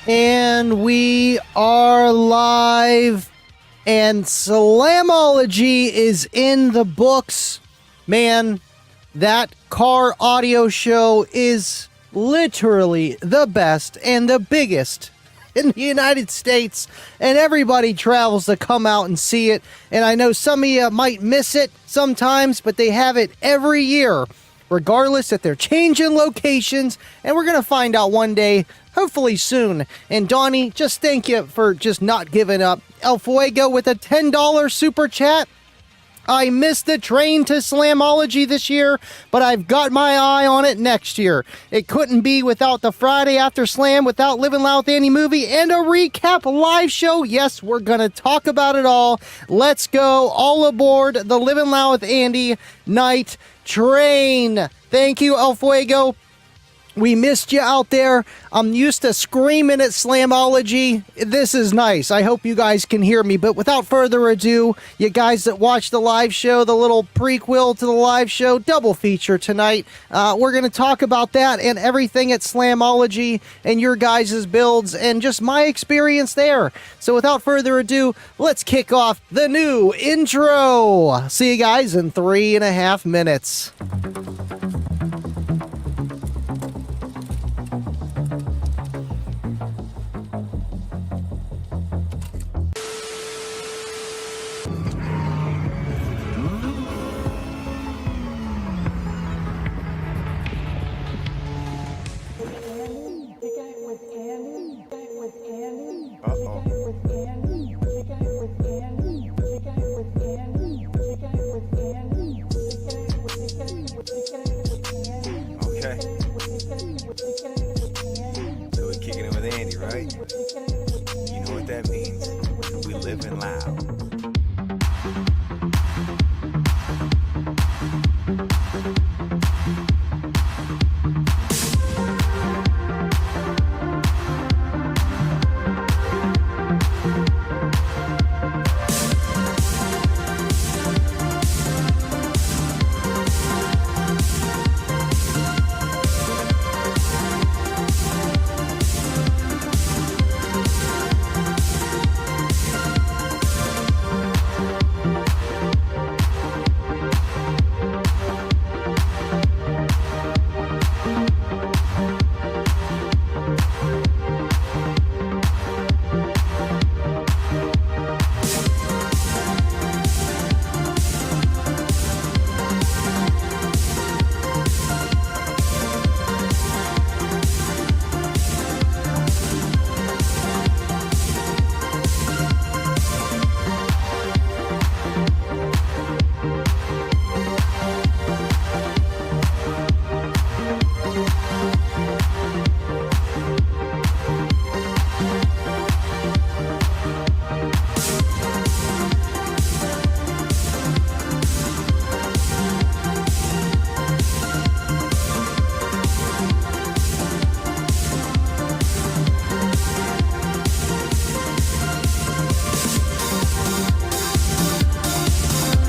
And we are live, and Slamology is in the books. Man, that car audio show is literally the best and the biggest in the United States, and everybody travels to come out and see it. And I know some of you might miss it sometimes, but they have it every year, regardless if they're changing locations, and we're going to find out one day, hopefully soon. And Donnie, just thank you for just not giving up. El Fuego with a $10 super chat. I missed the train to Slamology this year, but I've got my eye on it next year. It couldn't be without the Friday After Slam, without Livin Loud with Andy movie, and a recap live show. Yes, we're going to talk about it all. Let's go. All aboard the Livin Loud with Andy night train. Thank you, El Fuego. We missed you out there. I'm used to screaming at Slamology. This is nice. I hope you guys can hear me. But without further ado, you guys that watched the live show, the little prequel to the live show, double feature tonight. We're going to talk about that and everything at Slamology and your guys' builds and just my experience there. So without further ado, let's kick off the new intro. See you guys in 3.5 minutes.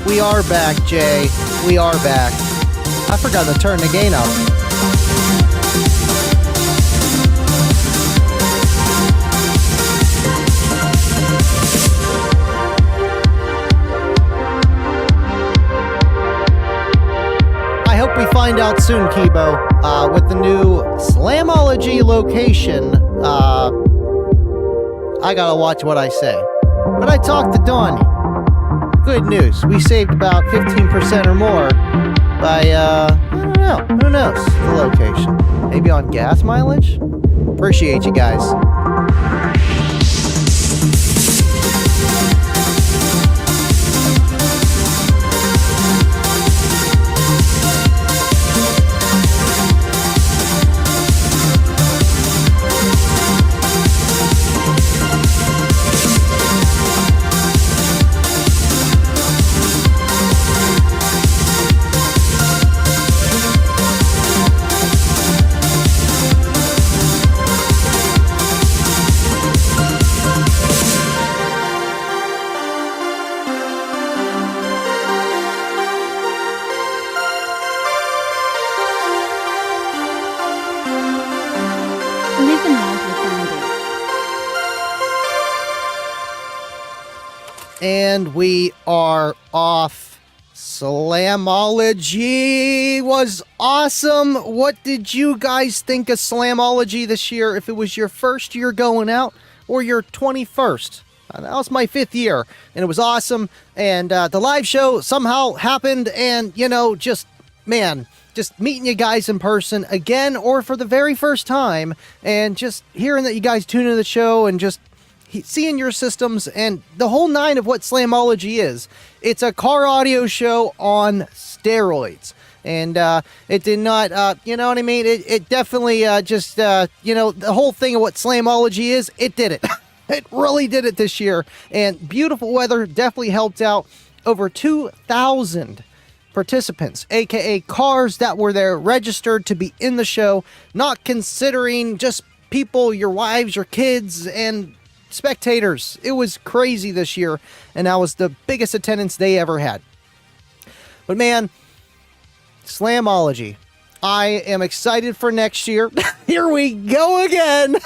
We are back, Jay. We are back. I forgot to turn the gain up. I hope we find out soon, Kibo, with the new Slamology location. I gotta watch what I say. But I talked to Donnie. Good news. We saved about 15% or more by, I don't know. Who knows the location? Maybe on gas mileage? Appreciate you guys. And we are off. Slamology was awesome. What did you guys think of Slamology this year? If it was your first year going out or your 21st? That was my 5th year, and it was awesome. And the live show somehow happened, and, you know, just meeting you guys in person again or for the very first time, and just hearing that you guys tune into the show and just seeing your systems and the whole nine of what Slamology is. It's a car audio show on steroids. And it did not, you know what I mean? It definitely you know, the whole thing of what Slamology is, it did it. It really did it this year. And beautiful weather definitely helped out. Over 2,000 participants, aka cars that were there registered to be in the show, not considering just people, your wives, your kids, and spectators. It was crazy this year, and that was the biggest attendance they ever had. But man, Slamology, I am excited for next year. Here we go again.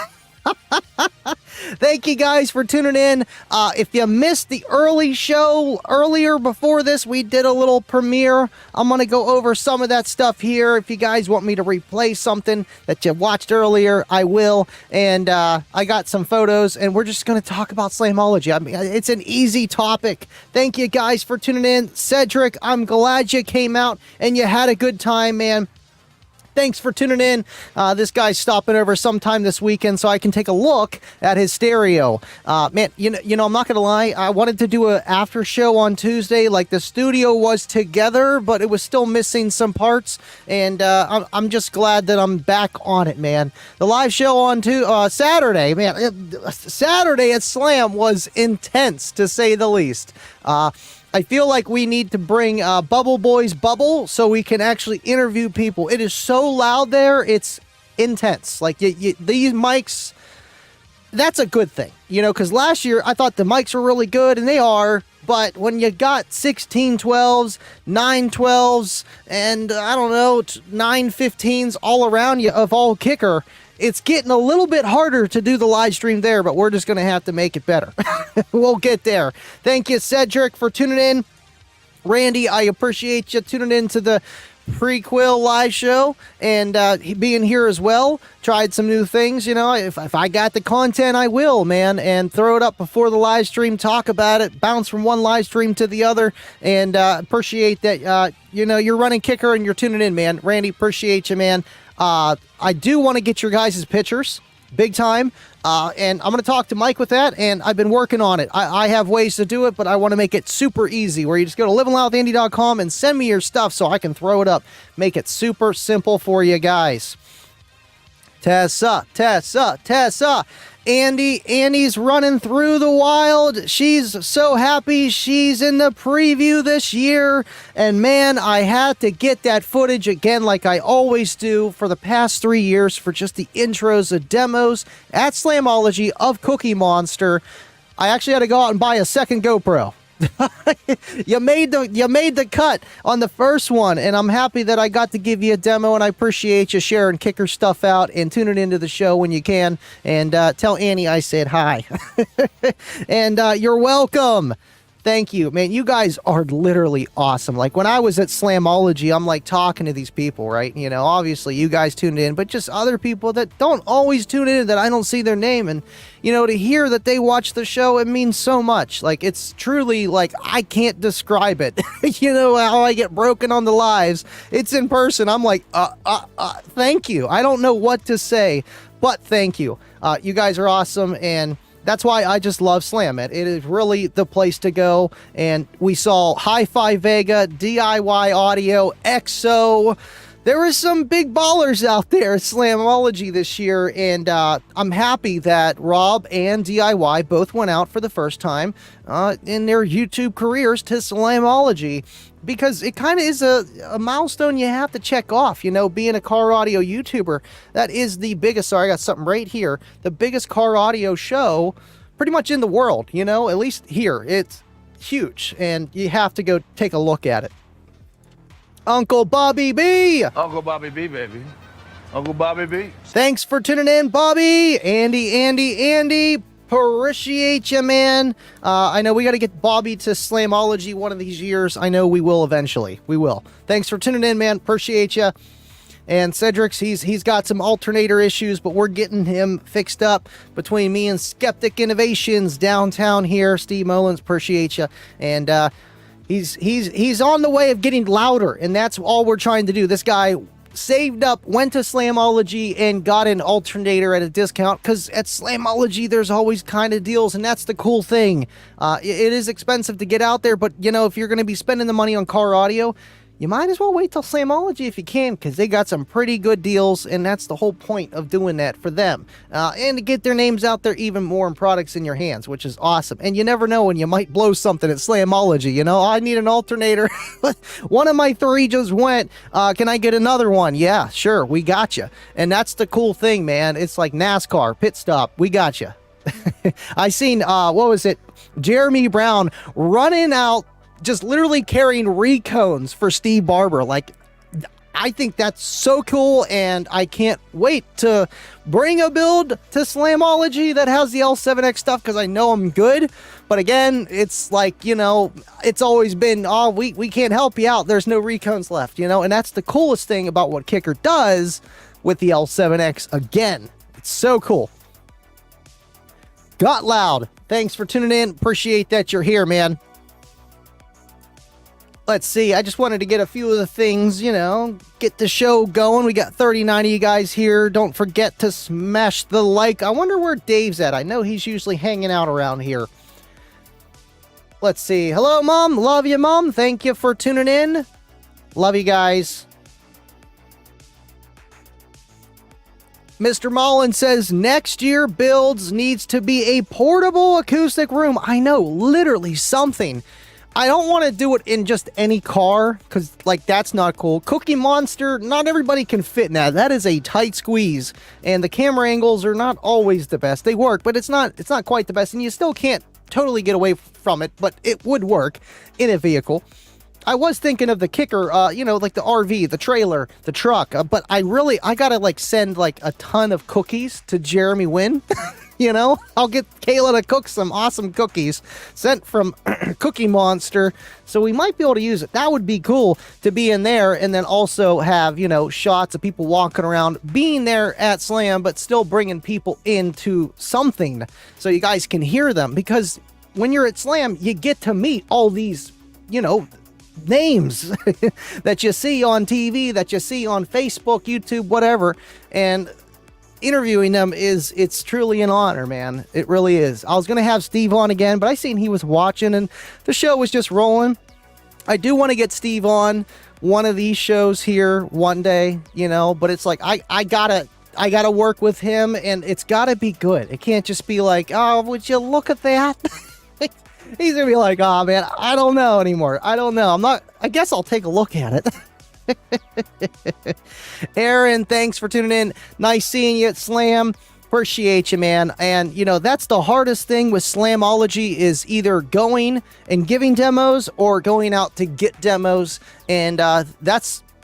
Thank you guys for tuning in. If you missed the early show earlier before this, we did a little premiere. I'm going to go over some of that stuff here. If you guys want me to replay something that you watched earlier, I will. And I got some photos, and we're just going to talk about Slamology. I mean, it's an easy topic. Thank you guys for tuning in. Cedric, I'm glad you came out and you had a good time, man. Thanks for tuning in. This guy's stopping over sometime this weekend so I can take a look at his stereo. Man, you know, I'm not going to lie. I wanted to do an after show on Tuesday. Like, the studio was together, but it was still missing some parts. And I'm just glad that I'm back on it, man. The live show on Saturday, man. Saturday at Slam was intense, to say the least. I feel like we need to bring Bubble Boy's Bubble so we can actually interview people. It is so loud there, it's intense. Like, these mics, that's a good thing, you know, because last year I thought the mics were really good, and they are, but when you got 1612s, 912s, and I don't know, 915s all around you of all kicker, it's getting a little bit harder to do the live stream there, but we're just going to have to make it better. We'll get there. Thank you, Cedric, for tuning in. Randy, I appreciate you tuning in to the Prequel live show and being here as well. Tried some new things, you know. If I got the content, I will, man, and throw it up before the live stream, talk about it, bounce from one live stream to the other, and appreciate that, you know, you're running kicker and you're tuning in, man. Randy, appreciate you, man. I do want to get your guys' pictures, big time, and I'm going to talk to Mike with that, and I've been working on it. I have ways to do it, but I want to make it super easy, where you just go to livinloudwithandy.com and send me your stuff so I can throw it up. Make it super simple for you guys. Tessa. Andy's running through the wild. She's so happy she's in the preview this year. And man, I had to get that footage again like I always do for the past 3 years for just the intros of demos at Slamology of Cookie Monster. I actually had to go out and buy a second GoPro. You made the cut on the first one, and I'm happy that I got to give you a demo, and I appreciate you sharing kicker stuff out and tuning into the show when you can, and tell Annie I said hi. And you're welcome. Thank you, man. You guys are literally awesome. Like, when I was at Slamology, I'm like talking to these people, right? You know, obviously you guys tuned in, but just other people that don't always tune in, that I don't see their name. And, you know, to hear that they watch the show, it means so much. Like, it's truly, like, I can't describe it. You know, how I get broken on the lives. It's in person. I'm like, thank you. I don't know what to say, but thank you. You guys are awesome, and that's why I just love Slam. It is really the place to go. And we saw Hi-Fi Vega, DIY Audio, EXO. There were some big ballers out there at Slamology this year, and I'm happy that Rob and DIY both went out for the first time in their YouTube careers to Slamology, because it kind of is a milestone you have to check off, you know, being a car audio YouTuber. That is the biggest, sorry, I got something right here, the biggest car audio show pretty much in the world, you know, at least here. It's huge, and you have to go take a look at it. Uncle Bobby B. Uncle Bobby B, baby. Uncle Bobby B. Thanks for tuning in, Bobby. Andy. Appreciate you, man. I know we got to get Bobby to Slamology one of these years. I know we will eventually. We will. Thanks for tuning in, man. Appreciate you. And Cedric's, he's got some alternator issues, but we're getting him fixed up between me and Skeptic Innovations downtown here. Steve Mullins, appreciate you. And he's on the way of getting louder, and that's all we're trying to do. This guy saved up, went to Slamology, and got an alternator at a discount, because at Slamology there's always kind of deals, and that's the cool thing. It is expensive to get out there, but you know, if you're going to be spending the money on car audio, you might as well wait till Slamology if you can, because they got some pretty good deals, and that's the whole point of doing that for them. And to get their names out there even more and products in your hands, which is awesome. And you never know when you might blow something at Slamology. You know, I need an alternator. One of my 3 just went. Can I get another one? Yeah, sure, we got you. And that's the cool thing, man. It's like NASCAR, pit stop, we got you. I seen, what was it? Jeremy Brown running out, just literally carrying Recones for Steve Barber. Like, I think that's so cool, and I can't wait to bring a build to Slamology that has the L7X stuff, because I know I'm good. But again, it's like, you know, it's always been, oh, we can't help you out, there's no Recones left, you know. And that's the coolest thing about what Kicker does with the L7X. Again, it's so cool. Got Loud, thanks for tuning in. Appreciate that you're here, man. Let's see, I just wanted to get a few of the things, you know, get the show going. We got 39 of you guys here. Don't forget to smash the like. I wonder where Dave's at. I know he's usually hanging out around here. Let's see. Hello, Mom. Love you, Mom. Thank you for tuning in. Love you guys. Mr. Mullen says, next year builds needs to be a portable acoustic room. I know, literally something. I don't want to do it in just any car, because, like, that's not cool. Cookie Monster, not everybody can fit in that. That is a tight squeeze, and the camera angles are not always the best. They work, but it's not quite the best, and you still can't totally get away from it, but it would work in a vehicle. I was thinking of the Kicker, you know, like the RV, the trailer, the truck, but I gotta, like, send, like, a ton of cookies to Jeremy Wynn. You know, I'll get Kayla to cook some awesome cookies sent from Cookie Monster, so we might be able to use it. That would be cool to be in there, and then also have, you know, shots of people walking around, being there at Slam, but still bringing people into something so you guys can hear them. Because when you're at Slam, you get to meet all these, you know, names that you see on TV, that you see on Facebook, YouTube, whatever, and interviewing them it's truly an honor, man. It really is. I was gonna have Steve on again, but I seen he was watching and the show was just rolling. I do want to get Steve on one of these shows here one day, you know, but it's like I gotta work with him, and it's gotta be good. It can't just be like, oh, would you look at that? He's gonna be like, oh man, I don't know anymore. I don't know. I guess I'll take a look at it. Aaron, thanks for tuning in. Nice seeing you at Slam. Appreciate you, man. And you know, that's the hardest thing with Slamology, is either going and giving demos or going out to get demos. And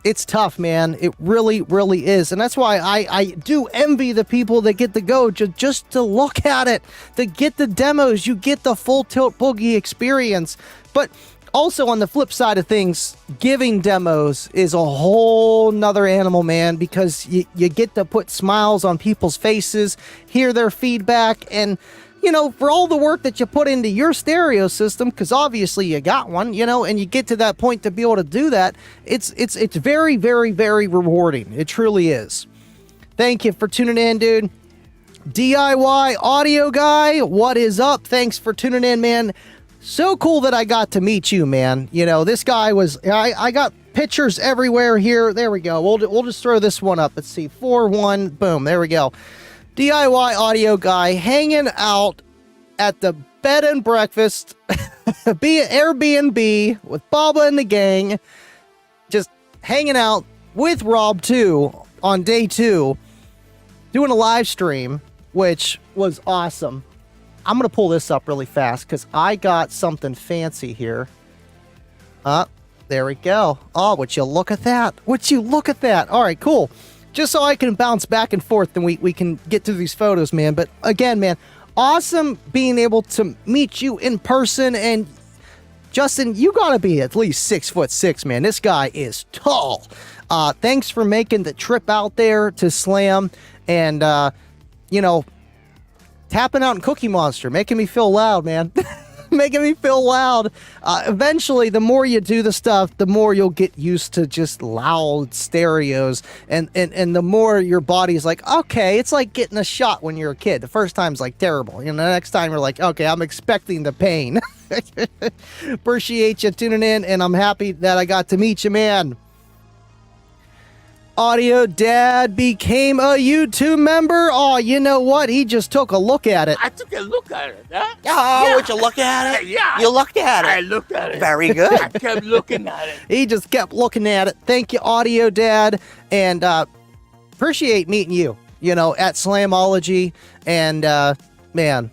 it's tough, man. It really, really is. And that's why I do envy the people that get to go just to look at it, to get the demos. You get the full tilt boogie experience. But also, on the flip side of things, giving demos is a whole nother animal, man, because you get to put smiles on people's faces, hear their feedback, and, you know, for all the work that you put into your stereo system, because obviously you got one, you know, and you get to that point to be able to do that, it's very, very, very rewarding. It truly is. Thank you for tuning in, dude. DIY audio guy, what is up? Thanks for tuning in, man. So cool that I got to meet you, man. You know, this guy was, I got pictures everywhere here. There we go. We'll just throw this one up. Let's see, 4-1, boom, there we go. DIY audio guy hanging out at the bed and breakfast, Airbnb with Baba and the gang, just hanging out with Rob too on day 2, doing a live stream, which was awesome. I'm going to pull this up really fast because I got something fancy here. There we go. Oh, would you look at that? Would you look at that? All right, cool. Just so I can bounce back and forth and we can get through these photos, man. But again, man, awesome being able to meet you in person. And Justin, you gotta be at least 6'6", man. This guy is tall. Thanks for making the trip out there to Slam and, tapping out in Cookie Monster, making me feel loud, man. Making me feel loud. Eventually, the more you do the stuff, the more you'll get used to just loud stereos, and the more your body's like, okay, it's like getting a shot when you're a kid. The first time's like terrible. The next time you're like, okay, I'm expecting the pain. Appreciate you tuning in, and I'm happy that I got to meet you, man. Audio Dad became a YouTube member. Oh, you know what? He just took a look at it. I took a look at it, huh? Oh, yeah. Would you look at it? Yeah. You looked at it. I looked at it. Very good. I kept looking at it. He just kept looking at it. Thank you, Audio Dad. And appreciate meeting you, at Slamology. And, man,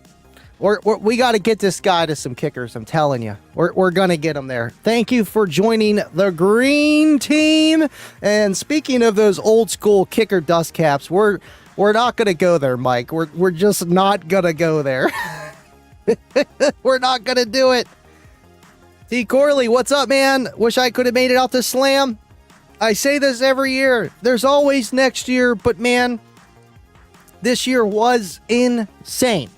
we got to get this guy to some kickers, I'm telling you. We're going to get him there. Thank you for joining the green team. And speaking of those old school kicker dust caps, we're not going to go there, Mike. We're just not going to go there. We're not going to do it. T. Corley, what's up, man? Wish I could have made it out to Slam. I say this every year. There's always next year, but man, this year was insane.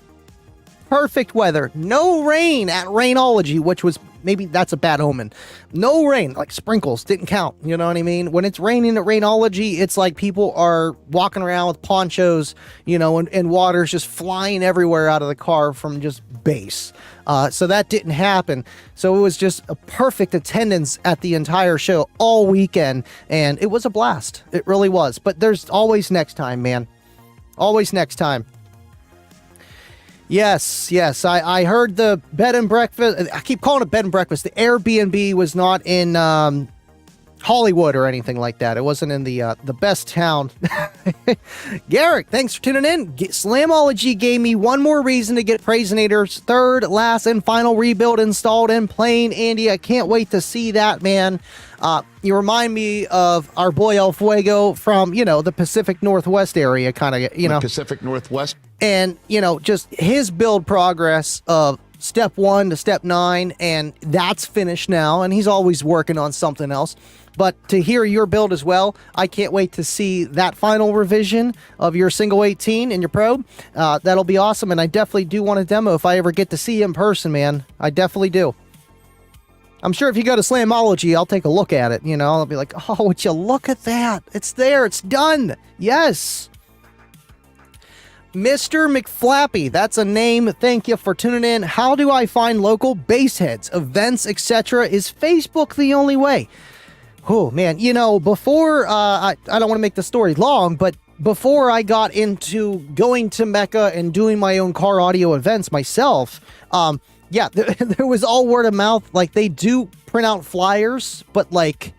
Perfect weather. No rain at Rainology, which was maybe that's a bad omen. No rain, like sprinkles didn't count. You know what I mean? When it's raining at Rainology, it's like people are walking around with ponchos, and water's just flying everywhere out of the car from just base. So that didn't happen. So it was just a perfect attendance at the entire show all weekend, and it was a blast. It really was. But there's always next time, man. Always next time. Yes. I heard the bed and breakfast. I keep calling it bed and breakfast. The Airbnb was not in Hollywood or anything like that. It wasn't in the best town. Garrick, thanks for tuning in. Slamology gave me one more reason to get Praisinator's third, last, and final rebuild installed and playing. Andy, I can't wait to see that, man. You remind me of our boy El Fuego from, the Pacific Northwest area, kind of, The Pacific Northwest. And, just his build progress of step 1 to step 9, and that's finished now, and he's always working on something else. But to hear your build as well, I can't wait to see that final revision of your single 18 and your probe. That'll be awesome, and I definitely do want a demo if I ever get to see you in person, man. I definitely do. I'm sure if you go to Slamology, I'll take a look at it, I'll be like, oh, would you look at that? It's there. It's done. Yes. Mr. McFlappy, that's a name. Thank you for tuning in. How do I find local bass heads, events, etc.? Is Facebook the only way? Oh, man. Before, I don't want to make the story long, but before I got into going to Mecca and doing my own car audio events myself, there was all word of mouth. Like, they do print out flyers, but like,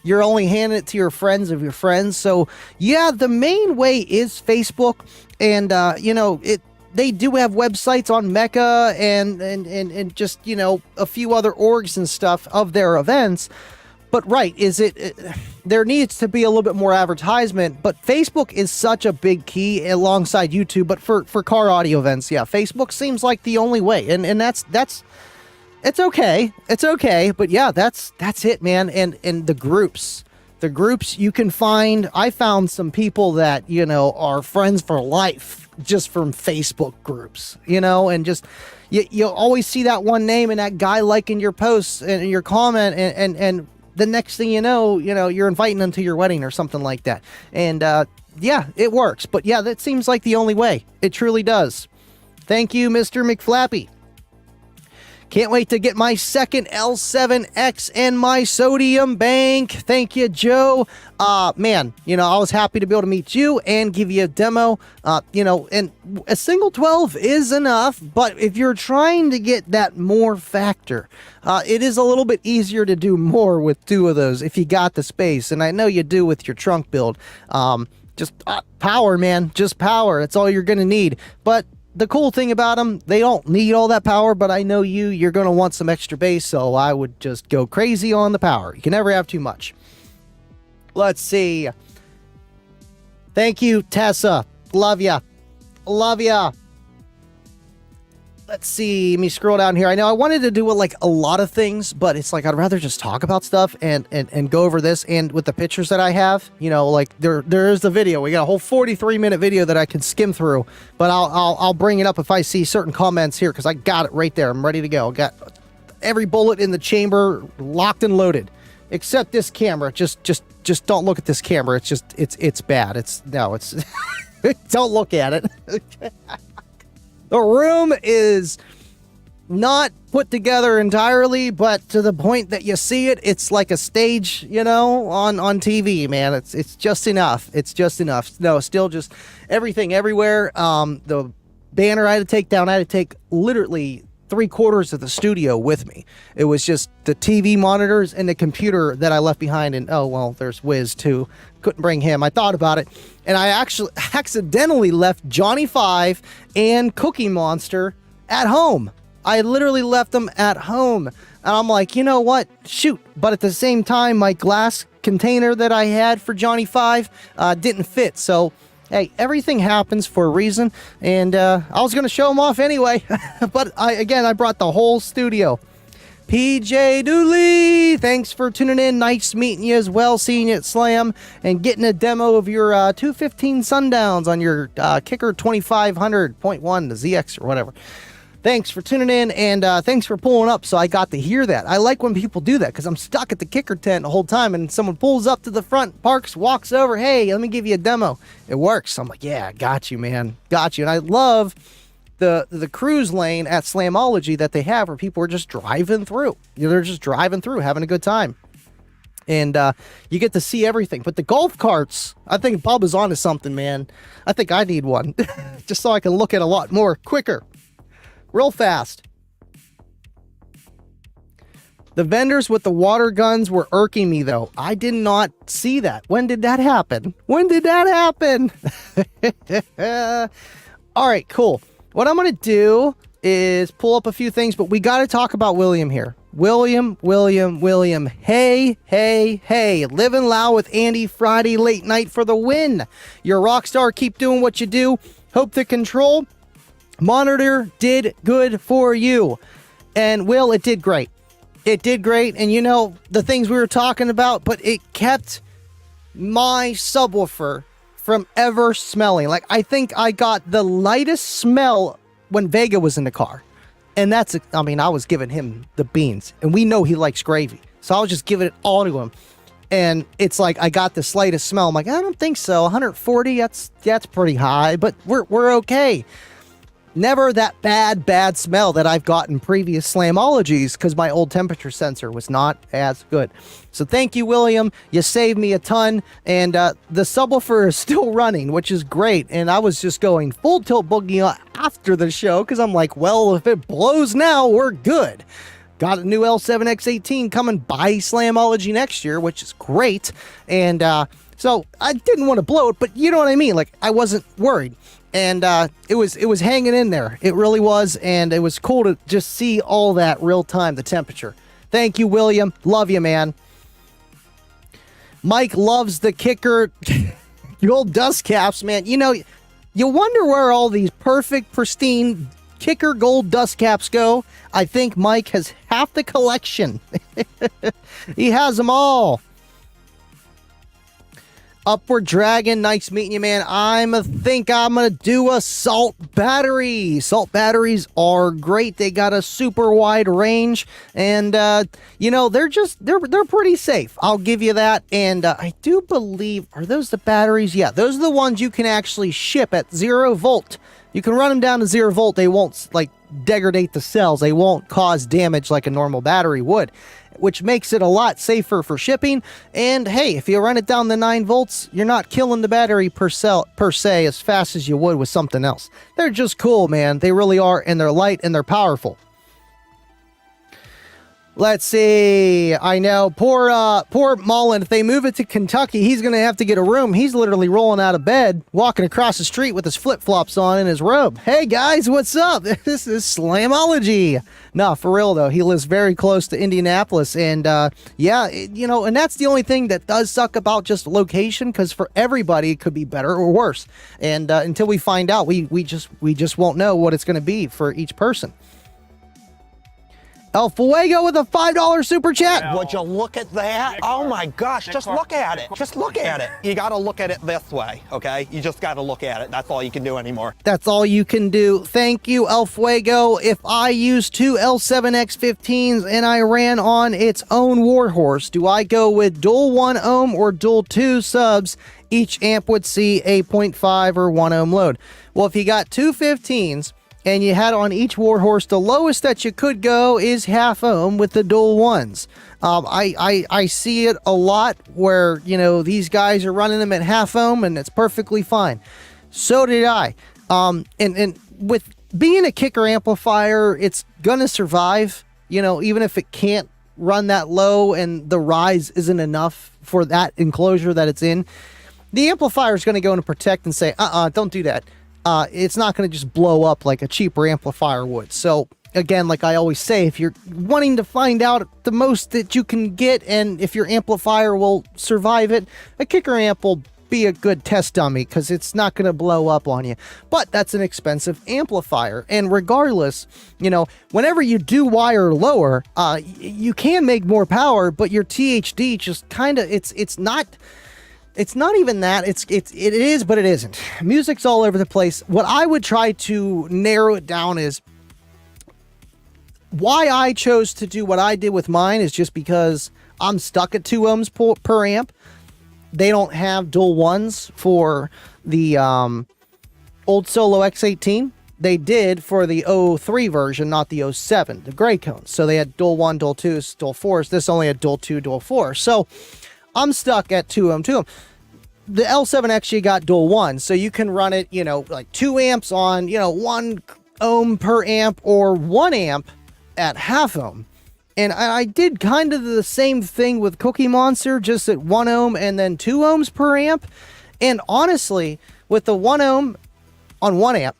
you're only handing it to your friends of your friends. So yeah, the main way is Facebook, and they do have websites on Mecca and just a few other orgs and stuff of their events. But right, there needs to be a little bit more advertisement, but Facebook is such a big key alongside YouTube. But for car audio events, yeah, Facebook seems like the only way, and that's it's okay. It's okay. But yeah, that's it, man. And the groups you can find. I found some people that, are friends for life just from Facebook groups, and just, you'll always see that one name and that guy liking your posts and your comment. And the next thing you're inviting them to your wedding or something like that. And, yeah, it works. But yeah, that seems like the only way. It truly does. Thank you, Mr. McFlappy. Can't wait to get my second L7X and my sodium bank. Thank you, Joe. Man, I was happy to be able to meet you and give you a demo. And a single 12 is enough, but if you're trying to get that more factor, it is a little bit easier to do more with 2 of those if you got the space, and I know you do with your trunk build. Just power, man. Just power. That's all you're going to need. But the cool thing about them, they don't need all that power, but I know you're going to want some extra bass, so I would just go crazy on the power. You can never have too much. Let's see. Thank you, Tessa. Love ya. Love ya. let's see. Let me scroll down here. I know I wanted to do like a lot of things, but it's like I'd rather just talk about stuff and go over this. And with the pictures that I have, you know, like there is the video. We got a whole 43-minute video that I can skim through, but I'll bring it up if I see certain comments here because I got it right there. I'm ready to go. Got every bullet in the chamber locked and loaded, except this camera. Just don't look at this camera. It's bad. It's don't look at it. The room is not put together entirely, but to the point that you see it, it's like a stage, you know, on TV, man. It's just enough. It's just enough. No, still just everything everywhere. The banner I had to take down. I had to take literally 3/4 of the studio with me. It was just the TV monitors and the computer that I left behind. And oh, well, there's Wiz too. Couldn't bring him. I thought about it. And I actually accidentally left Johnny 5 and Cookie Monster at home. I literally left them at home. And I'm like, you know what? Shoot. But at the same time, my glass container that I had for Johnny 5 didn't fit. So, hey, everything happens for a reason. And I was going to show them off anyway. But I brought the whole studio. PJ Dooley, thanks for tuning in. Nice meeting you as well, seeing you at Slam, and getting a demo of your 215 Sundowns on your Kicker 2500.1, the ZX or whatever. Thanks for tuning in, and thanks for pulling up so I got to hear that. I like when people do that because I'm stuck at the Kicker tent the whole time, and someone pulls up to the front, parks, walks over, hey, let me give you a demo. It works. I'm like, yeah, got you, man. Got you. And I love the cruise lane at Slamology that they have where people are just driving through. You know, they're just driving through, having a good time. And you get to see everything. But the golf carts, I think Bob is onto something, man. I think I need one just so I can look at a lot more quicker, real fast. The vendors with the water guns were irking me, though. I did not see that. When did that happen? When did that happen? All right, cool. What I'm going to do is pull up a few things, but we got to talk about William here. William. Hey. Livin Loud with Andy Friday late night for the win. You're a rock star. Keep doing what you do. Hope the control monitor did good for you. And Will, it did great. It did great. And you know, the things we were talking about, but it kept my subwoofer from ever smelling. Like, I think I got the lightest smell when Vega was in the car. And that's, I mean, I was giving him the beans. And we know he likes gravy. So I was just giving it all to him. And it's like, I got the slightest smell. I'm like, I don't think so. 140, that's pretty high. But we're okay. Never that bad smell that I've gotten previous Slamologies because my old temperature sensor was not as good. So thank you, William. You saved me a ton. And the subwoofer is still running, which is great. And I was just going full tilt boogie after the show because I'm like, well, if it blows now, we're good. Got a new L7X 18 coming by Slamology next year, which is great. And so I didn't want to blow it, but you know what I mean? Like, I wasn't worried. And it was hanging in there. It really was. And it was cool to just see all that real time, the temperature. Thank you, William. Love you, man. Mike loves the Kicker. The old dust caps, man. You know, you wonder where all these perfect, pristine Kicker gold dust caps go. I think Mike has half the collection. He has them all. Upward Dragon, nice meeting you, man. I think I'm going to do a salt battery. Salt batteries are great. They got a super wide range. And, you know, they're pretty safe. I'll give you that. And I do believe, are those the batteries? Yeah, those are the ones you can actually ship at 0 volt. You can run them down to 0 volt. They won't, like, degrade the cells. They won't cause damage like a normal battery would, which makes it a lot safer for shipping. And hey, if you run it down to 9 volts, you're not killing the battery per se as fast as you would with something else. They're just cool, man. They really are, and they're light and they're powerful. Let's see. I know. Poor Mullen. If they move it to Kentucky, he's going to have to get a room. He's literally rolling out of bed, walking across the street with his flip-flops on and his robe. Hey, guys, what's up? This is Slamology. No, for real, though. He lives very close to Indianapolis. And, and that's the only thing that does suck about just location, because for everybody, it could be better or worse. And until we find out, we just won't know what it's going to be for each person. LLwA with a $5 super chat. Would you look at that? Oh my gosh, just look at it. Just look at it. You got to look at it this way, okay? You just got to look at it. That's all you can do anymore. That's all you can do. Thank you, LLwA. If I use two L7X 15s and I ran on its own warhorse, do I go with dual 1 ohm or dual 2 subs? Each amp would see a 0.5 or 1 ohm load. Well, if you got two 15s, and you had on each warhorse, the lowest that you could go is half ohm with the dual ones. I see it a lot where, these guys are running them at half ohm and it's perfectly fine. So did I. And with being a kicker amplifier, it's gonna survive, even if it can't run that low and the rise isn't enough for that enclosure that it's in. The amplifier is gonna go and protect and say, don't do that. It's not going to just blow up like a cheaper amplifier would. So again, like I always say, if you're wanting to find out the most that you can get and if your amplifier will survive it, a kicker amp will be a good test dummy because it's not going to blow up on you. But that's an expensive amplifier. And regardless, whenever you do wire lower, you can make more power, but your THD just kind of, it's not even that. It is, but it isn't. Music's all over the place. What I would try to narrow it down is why I chose to do what I did with mine is just because I'm stuck at 2 ohms per amp. They don't have dual ones for the old Solo X18. They did for the 03 version, not the 07, the gray cones. So they had dual 1, dual 2s, dual 4s. This only had dual 2, dual 4. So I'm stuck at 2 ohm, 2 ohm. The L7X, you got dual 1, so you can run it, like 2 amps on, 1 ohm per amp or 1 amp at half ohm. And I did kind of the same thing with Cookie Monster, just at 1 ohm and then 2 ohms per amp. And honestly, with the 1 ohm on 1 amp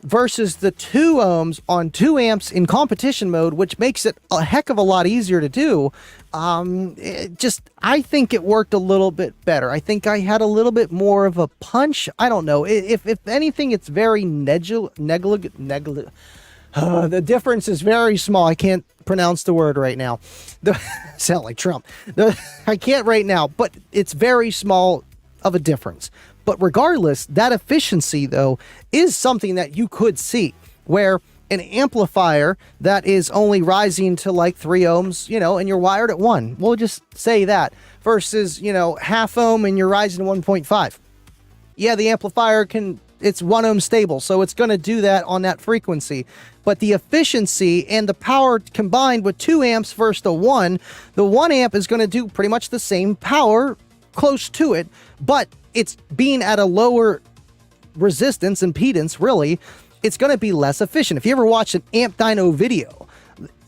versus the 2 ohms on 2 amps in competition mode, which makes it a heck of a lot easier to do, I think it worked a little bit better. I think I had a little bit more of a punch. I don't know. If anything, it's very negligible. The difference is very small. I can't pronounce the word right now. Sound like Trump. I can't right now, but it's very small of a difference. But regardless, that efficiency, though, is something that you could see, where an amplifier that is only rising to like 3 ohms, and you're wired at 1. We'll just say that. Versus, half ohm and you're rising to 1.5. Yeah, the amplifier it's 1 ohm stable, so it's going to do that on that frequency. But the efficiency and the power combined with 2 amps versus the 1 amp is going to do pretty much the same power, close to it, but it's being at a lower resistance, impedance, really, it's going to be less efficient. If you ever watch an amp dyno video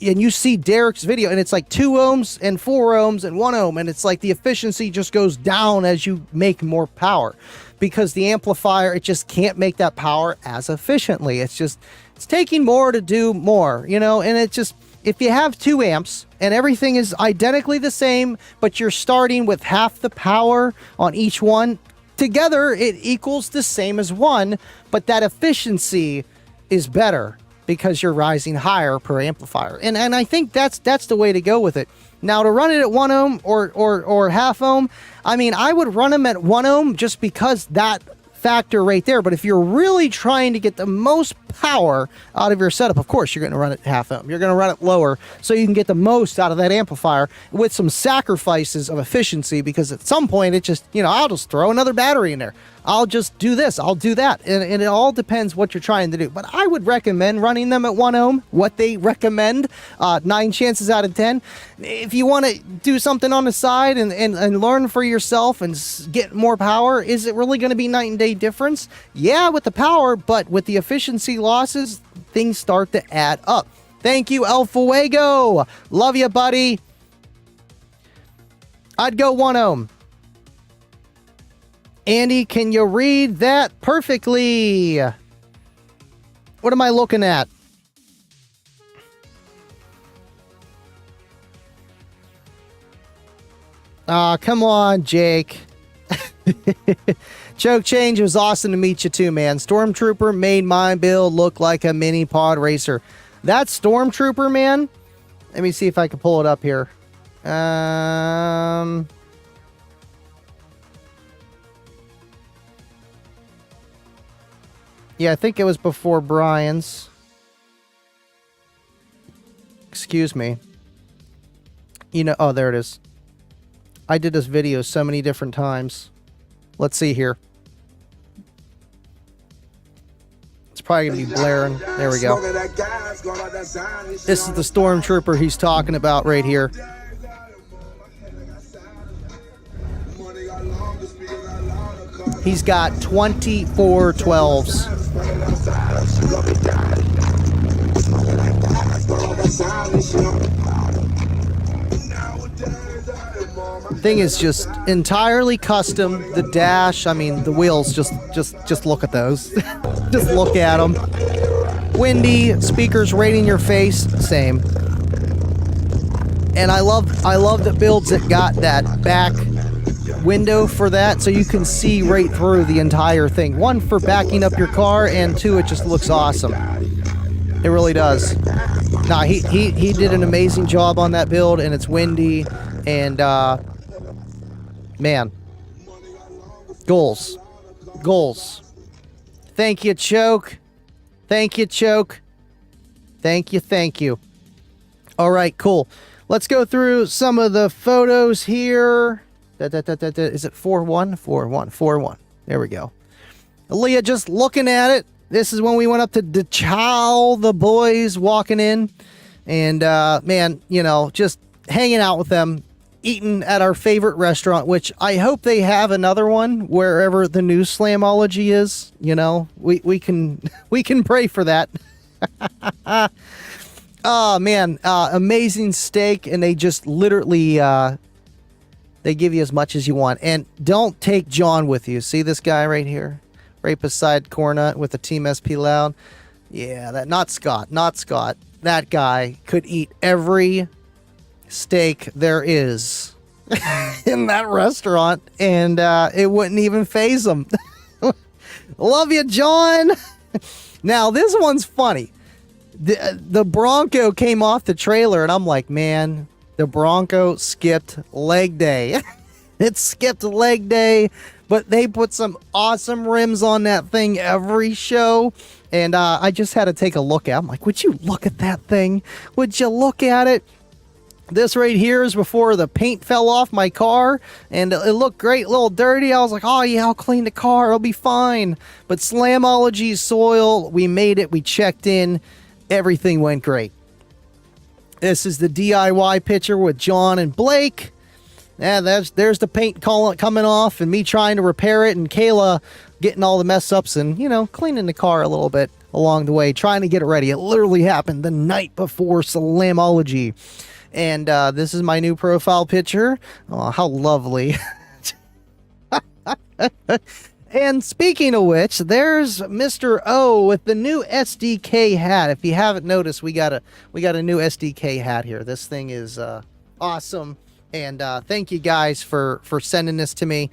and you see Derek's video and it's like 2 ohms and 4 ohms and 1 ohm, and it's like the efficiency just goes down as you make more power because the amplifier, it just can't make that power as efficiently. It's taking more to do more, and it's just, if you have 2 amps and everything is identically the same, but you're starting with half the power on each one, together it equals the same as 1, but that efficiency is better because you're rising higher per amplifier. And I think that's the way to go with it. Now, to run it at 1 ohm or half ohm, I would run them at 1 ohm just because that factor right there. But if you're really trying to get the most power out of your setup, of course you're going to run it half ohm. You're going to run it lower so you can get the most out of that amplifier with some sacrifices of efficiency, because at some point it just, I'll just throw another battery in there. I'll just do this, I'll do that. And it all depends what you're trying to do. But I would recommend running them at 1 ohm, what they recommend, 9 chances out of 10. If you want to do something on the side and learn for yourself and get more power, is it really going to be night and day difference? Yeah, with the power, but with the efficiency losses, things start to add up. Thank you, LLwA. Love you, buddy. I'd go 1 ohm. Andy, can you read that perfectly? What am I looking at? Come on, Jake. Choke change, it was awesome to meet you too, man. Stormtrooper made my build look like a mini pod racer. That Stormtrooper, man. Let me see if I can pull it up here. Yeah, I think it was before Brian's. Excuse me. You know, oh, there it is. I did this video so many different times. Let's see here. It's probably going to be blaring. There we go. This is the Stormtrooper he's talking about right here. He's got 24 12s. Thing is just entirely custom. The dash, I mean, the wheels, just look at those. Just look at them. Windy, speakers right in your face, same. And I love the builds that got that back window for that, so you can see right through the entire thing. One, for backing up your car, and two, it just looks awesome. It really does. Nah, he did an amazing job on that build, and it's windy, and man, goals. Thank you, Choke. Thank you, Choke. Thank you. All right, cool. Let's go through some of the photos here. Is it 4-1? 4-1. There we go. Aaliyah just looking at it. This is when we went up to chow the boys walking in. And, man, you know, just hanging out with them, eating at our favorite restaurant, which I hope they have another one wherever the new Slamology is. You know, we can pray for that. Oh, man, amazing steak. And they just literally... they give you as much as you want. And don't take John with you. See this guy right here? Right beside Cornut with the Team SP Loud? Yeah, that not Scott. That guy could eat every steak there is in that restaurant, and it wouldn't even faze him. Love you, John. Now, this one's funny. The Bronco came off the trailer, and I'm like, man... The Bronco skipped leg day. It skipped leg day, but they put some awesome rims on that thing every show. And I just had to take a look at it. I'm like, would you look at that thing? Would you look at it? This right here is before the paint fell off my car, and it looked great, a little dirty. I was like, oh yeah, I'll clean the car, it'll be fine. But Slamology's soil, we made it, we checked in, everything went great. This is the DIY picture with John and Blake. Yeah, there's the paint coming off and me trying to repair it, and Kayla getting all the mess ups and, you know, cleaning the car a little bit along the way, trying to get it ready. It literally happened the night before Slamology. And this is my new profile picture. Oh, how lovely. And speaking of which, there's Mr. O with the new SDK hat. If you haven't noticed, we got a new SDK hat here. This thing is awesome. And thank you guys for sending this to me.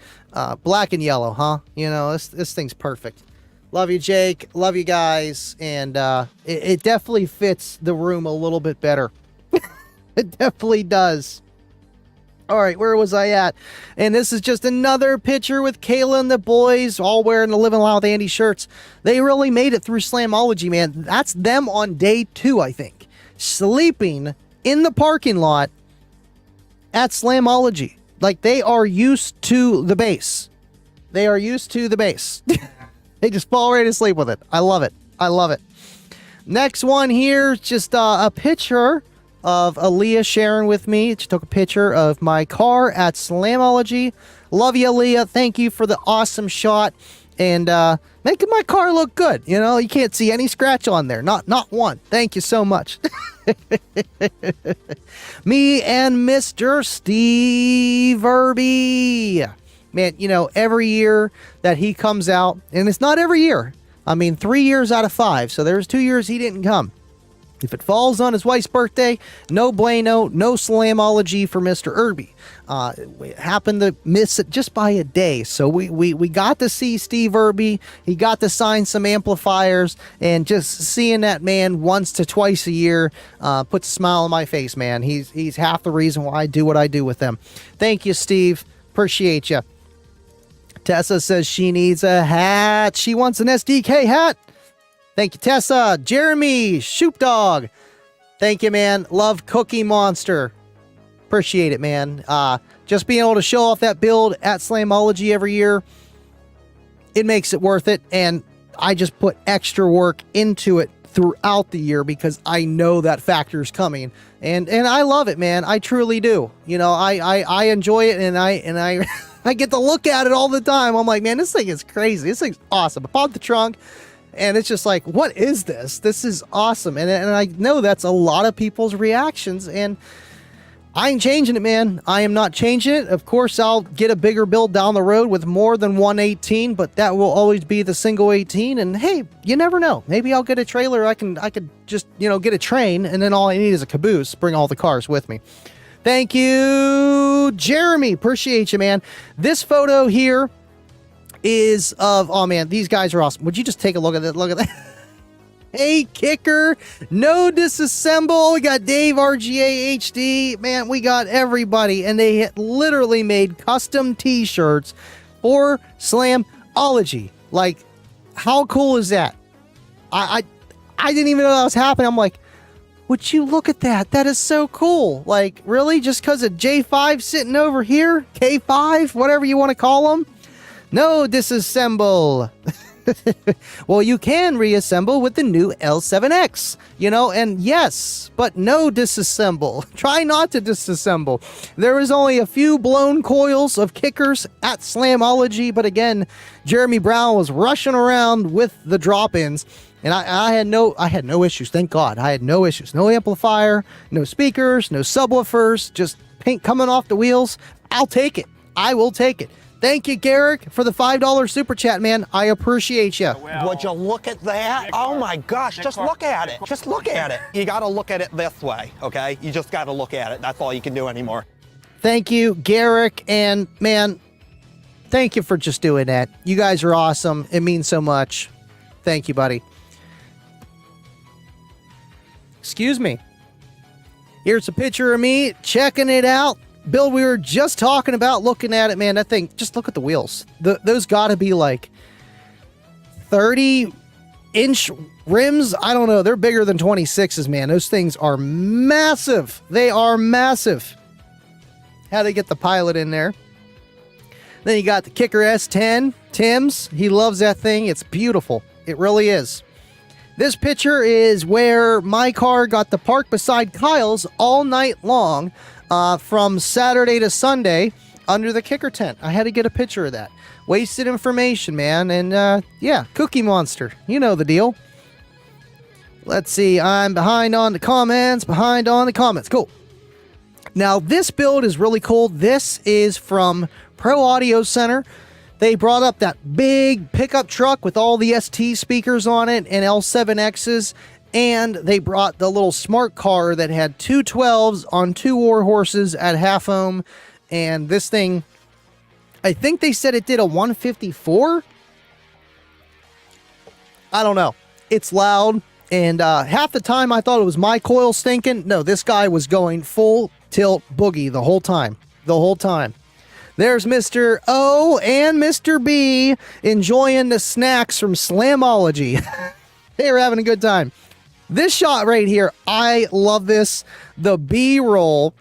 Black and yellow, huh? You know, this thing's perfect. Love you, Jake. Love you guys. And it definitely fits the room a little bit better. It definitely does. All right, where was I at? And this is just another picture with Kayla and the boys all wearing the Livin Loud Andy shirts. They really made it through Slamology, man. That's them on day 2, I think. Sleeping in the parking lot at Slamology. Like, they are used to the base. They are used to the base. They just fall right asleep with it. I love it. I love it. Next one here, just a picture of Aaliyah sharing with me. She took a picture of my car at Slamology. Love you, Aaliyah. Thank you for the awesome shot. and making my car look good. You know, you can't see any scratch on there. Not one. Thank you so much. Me and Mr. Steve Irby. Man, you know, every year that he comes out, and it's not every year. I mean, 3 years out of 5. So there's 2 years he didn't come. If it falls on his wife's birthday, no bueno, no Slamology for Mr. Irby. We happened to miss it just by a day. So we got to see Steve Irby. He got to sign some amplifiers, and just seeing that man once to twice a year puts a smile on my face, man. He's half the reason why I do what I do with them. Thank you, Steve. Appreciate you. Tessa says she needs a hat. She wants an SDK hat. Thank you, Tessa. Jeremy, Shoop Dog. Thank you, man. Love Cookie Monster. Appreciate it, man. Just being able to show off that build at Slamology every year, it makes it worth it. And I just put extra work into it throughout the year because I know that factor is coming. And I love it, man. I truly do. You know, I enjoy it, and I I get to look at it all the time. I'm like, man, this thing is crazy. This thing's awesome. I popped the trunk, and it's just like, what is this? This is awesome. And I know that's a lot of people's reactions, and I ain't changing it, man. I am not changing it. Of course, I'll get a bigger build down the road with more than one 18, but that will always be the single 18. And hey, you never know. Maybe I'll get a trailer. I could just, you know, get a train, and then all I need is a caboose. Bring all the cars with me. Thank you, Jeremy. Appreciate you, man. This photo here is of, oh man, these guys are awesome. Would you just take a look at that? Look at that. Hey, Kicker. No disassemble. We got Dave RGA HD. Man, we got everybody. And they literally made custom t-shirts for Slamology. Like, how cool is that? I didn't even know that was happening. I'm like, would you look at that? That is so cool. Like, really? Just because of J5 sitting over here? K5? Whatever you want to call them? No disassemble. Well, you can reassemble with the new L7X, you know, and yes, but no disassemble. Try not to disassemble. There is only a few blown coils of kickers at Slamology, but again, Jeremy Brown was rushing around with the drop-ins, and I had no issues. Thank God, I had no issues. No amplifier, no speakers, no subwoofers, just paint coming off the wheels. I'll take it. I will take it. Thank you, Garrick, for the $5 super chat, man. I appreciate you. Well, would you look at that? Oh my gosh, just look at it. Just look at it. You got to look at it this way, okay? You just got to look at it. That's all you can do anymore. Thank you, Garrick, and man, thank you for just doing that. You guys are awesome. It means so much. Thank you, buddy. Excuse me. Here's a picture of me checking it out. Bill, we were just talking about looking at it, man. That thing, just look at the wheels. Those got to be like 30-inch rims. I don't know. They're bigger than 26s, man. Those things are massive. They are massive. How they get the pilot in there. Then you got the Kicker S10. Tim's, he loves that thing. It's beautiful. It really is. This picture is where my car got to park beside Kyle's all night long. From Saturday to Sunday under the Kicker tent. I had to get a picture of that. Wasted information, man. And yeah, Cookie Monster. You know the deal. Let's see. I'm behind on the comments. Cool. Now, this build is really cool. This is from Pro Audio Center. They brought up that big pickup truck with all the ST speakers on it and L7Xs. And they brought the little smart car that had two 12s on 2 war horses at half ohm. And this thing, I think they said it did a 154. I don't know. It's loud. And half the time I thought it was my coil stinking. No, this guy was going full tilt boogie the whole time. There's Mr. O and Mr. B enjoying the snacks from Slamology. They were having a good time. This shot right here, I love this. The B-roll.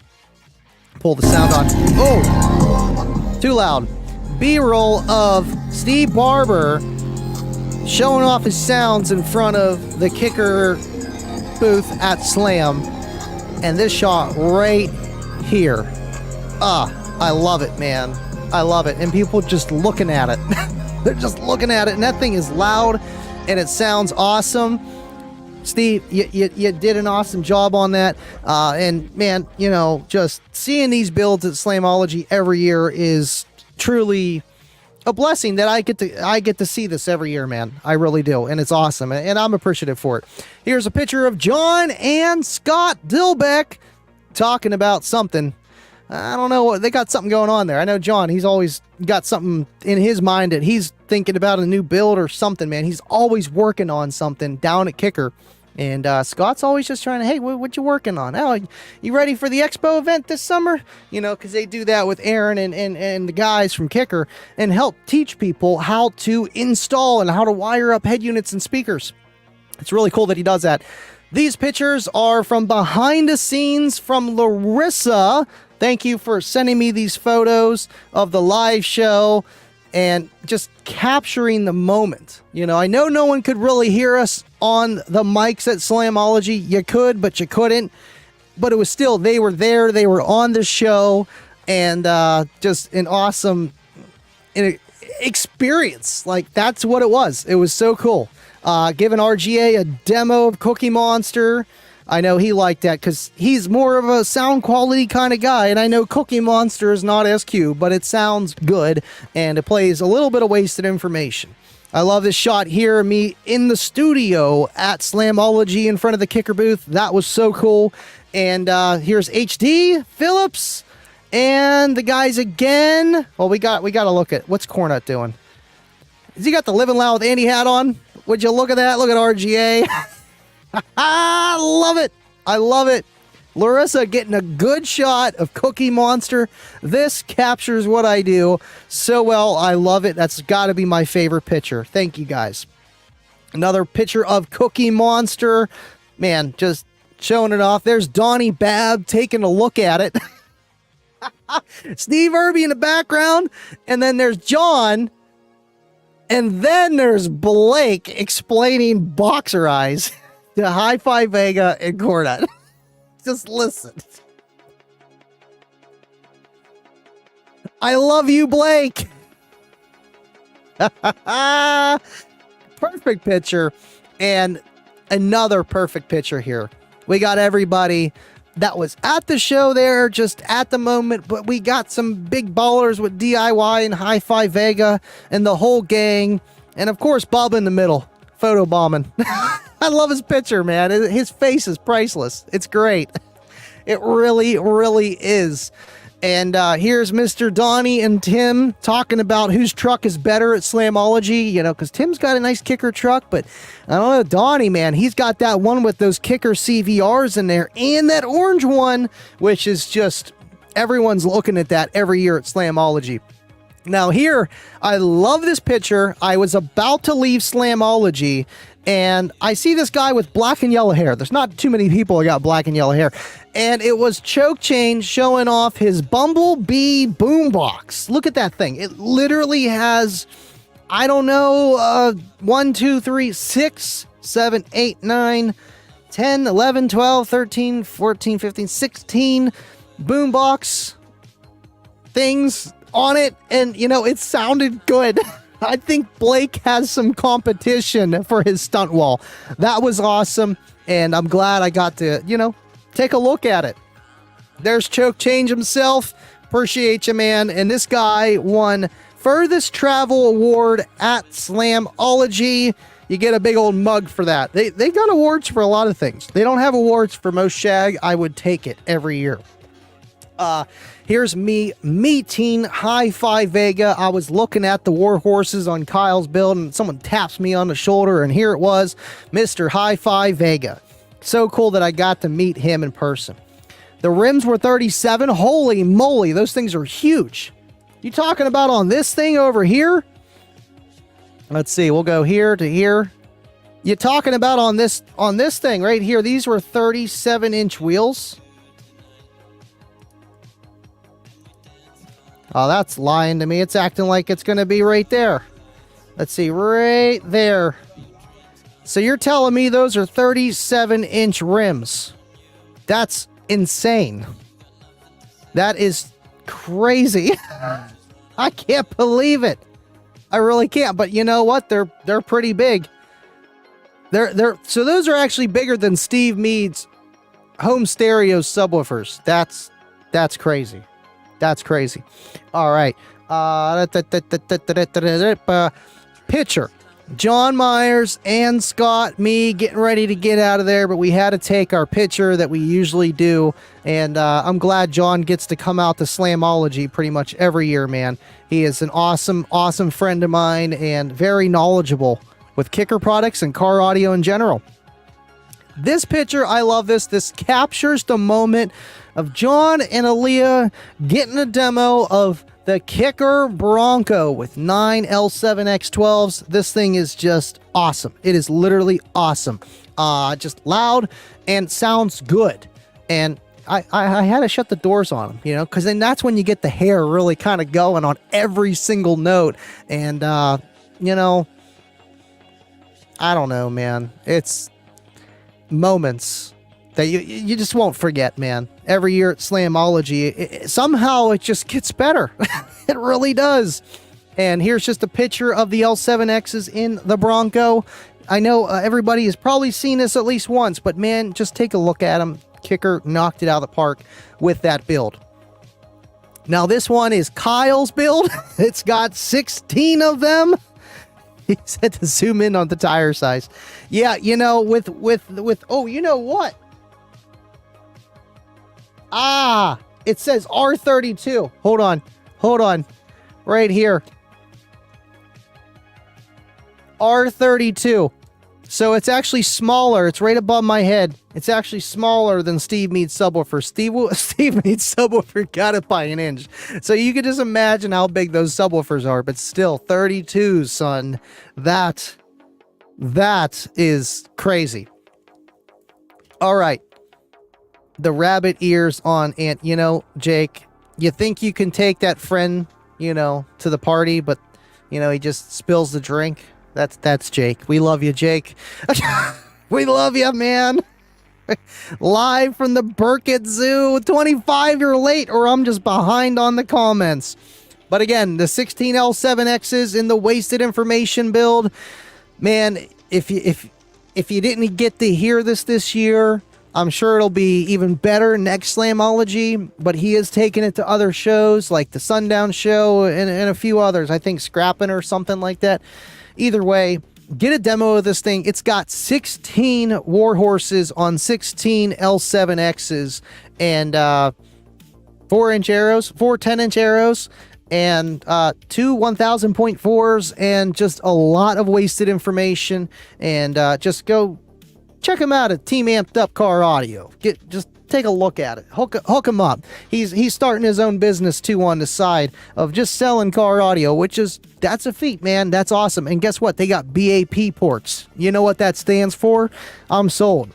Pull the sound on. Oh, too loud. B-roll of Steve Barber showing off his sounds in front of the Kicker booth at Slam. And this shot right here. I love it, man. I love it. And people just looking at it. They're just looking at it, and that thing is loud, and it sounds awesome. Steve, you did an awesome job on that. And man, you know, just seeing these builds at Slamology every year is truly a blessing that I get to see this every year, man. I really do, and it's awesome, and I'm appreciative for it. Here's a picture of John and Scott Dilbeck talking about something. I don't know what they got, something going on there. I know John, he's always got something in his mind that he's thinking about, a new build or something, man. He's always working on something down at Kicker. And Scott's always just trying to, hey, what you working on? Oh, you ready for the expo event this summer? You know, because they do that with Aaron and the guys from Kicker and help teach people how to install and how to wire up head units and speakers. It's really cool that he does that. These pictures are from behind the scenes from Larissa. Thank you for sending me these photos of the live show and just capturing the moment. You know, I know no one could really hear us on the mics at Slamology. You could, but you couldn't. But it was still, they were there, they were on the show, and just an awesome experience. Like, that's what it was. It was so cool. Giving RGA a demo of Cookie Monster. I know he liked that because he's more of a sound quality kind of guy, and I know Cookie Monster is not SQ, but it sounds good, and it plays a little bit of wasted information. I love this shot here of me in the studio at Slamology in front of the Kicker booth. That was so cool. And here's HD, Phillips, and the guys again. Well, we got to look at, what's Cornut doing? Has he got the Livin Loud with Andy hat on? Would you look at that? Look at RGA. I love it. I love it. Larissa getting a good shot of Cookie Monster. This captures what I do so well. I love it. That's got to be my favorite picture. Thank you, guys. Another picture of Cookie Monster. Man, just showing it off. There's Donnie Babb taking a look at it. Steve Irby in the background. And then there's John. And then there's Blake explaining boxer eyes to Hi-Fi Vega and Cornut. Just listen. I love you, Blake. Perfect picture. And another perfect picture here. We got everybody that was at the show there just at the moment, but we got some big ballers with DIY and Hi-Fi Vega and the whole gang. And of course, Bob in the middle, photo bombing. I love his picture, man. His face is priceless. It's great. It really, really is. And here's Mr. Donnie and Tim talking about whose truck is better at Slamology, you know, because Tim's got a nice Kicker truck, but I don't know, Donnie, man, he's got that one with those Kicker CVRs in there and that orange one, which is just, everyone's looking at that every year at Slamology. Now here, I love this picture. I was about to leave Slamology, and I see this guy with black and yellow hair. There's not too many people that got black and yellow hair. And it was Choke Chain showing off his Bumblebee boombox. Look at that thing. It literally has, I don't know, 1, 2, 3, 6, 7, 8, 9, 10, 11, 12, 13, 14, 15, 16 boombox things on it. And, you know, it sounded good. I think Blake has some competition for his stunt wall. That was awesome, and I'm glad I got to, you know, take a look at it. There's Choke Change himself. Appreciate you, man. And this guy won Furthest Travel Award at Slamology. You get a big old mug for that. They got awards for a lot of things. They don't have awards for most shag. I would take it every year. Here's me meeting Hi-Fi Vega. I was looking at the war horses on Kyle's build, and someone taps me on the shoulder, and here it was, Mr. Hi-Fi Vega. So cool that I got to meet him in person. The rims were 37. Holy moly, those things are huge. You talking about on this thing over here? Let's see, we'll go here to here. You talking about on this thing right here? These were 37-inch wheels. Oh, that's lying to me. It's acting like it's going to be right there. Let's see, right there. So you're telling me those are 37-inch rims. That's insane. That is crazy. I can't believe it. I really can't. But you know what? They're pretty big. So those are actually bigger than Steve Mead's home stereo subwoofers. That's crazy. That's crazy. All right. Picture. John Myers and Scott, me getting ready to get out of there, but we had to take our picture that we usually do, and I'm glad John gets to come out to Slamology pretty much every year, man. He is an awesome, awesome friend of mine and very knowledgeable with kicker products and car audio in general. This picture, I love this. This captures the moment of John and Aaliyah getting a demo of the Kicker Bronco with 9 L7X12s. This thing is just awesome. It is literally awesome. Just loud and sounds good. And I had to shut the doors on them, you know, because then that's when you get the hair really kind of going on every single note. And, you know, I don't know, man. It's moments that you just won't forget, man. Every year at Slamology, somehow it just gets better. It really does. And here's just a picture of the L7Xs in the Bronco. I know everybody has probably seen this at least once, but man, just take a look at them. Kicker knocked it out of the park with that build. Now this one is Kyle's build. It's got 16 of them. He said to zoom in on the tire size. Yeah, you know, with oh, you know what? Ah, it says R32. Hold on. Right here. R32. So it's actually smaller. It's right above my head. It's actually smaller than Steve Mead's subwoofer. Steve Mead's subwoofer got it by an inch. So you can just imagine how big those subwoofers are, but still 32, son. That is crazy. All right. The rabbit ears on, and you know, Jake, you think you can take that friend, you know, to the party, but you know, he just spills the drink. That's Jake. We love you, Jake. We love you, man. Live from the Burkett Zoo. 25, you're late, or I'm just behind on the comments. But again, the 16 L7Xs in the wasted information build. Man, if you didn't get to hear this year, I'm sure it'll be even better next Slamology, but he has taken it to other shows like the Sundown Show and a few others. I think Scrappin' or something like that. Either way, get a demo of this thing. It's got 16 war horses on 16 L7Xs and 4-inch arrows, 4 10-inch arrows, and 2 1000.4s, and just a lot of wasted information. And just go check him out at Team Amped Up Car Audio. Just take a look at it. Hook him up. He's starting his own business too on the side of just selling car audio, that's a feat, man. That's awesome. And guess what? They got BAP ports. You know what that stands for? I'm sold.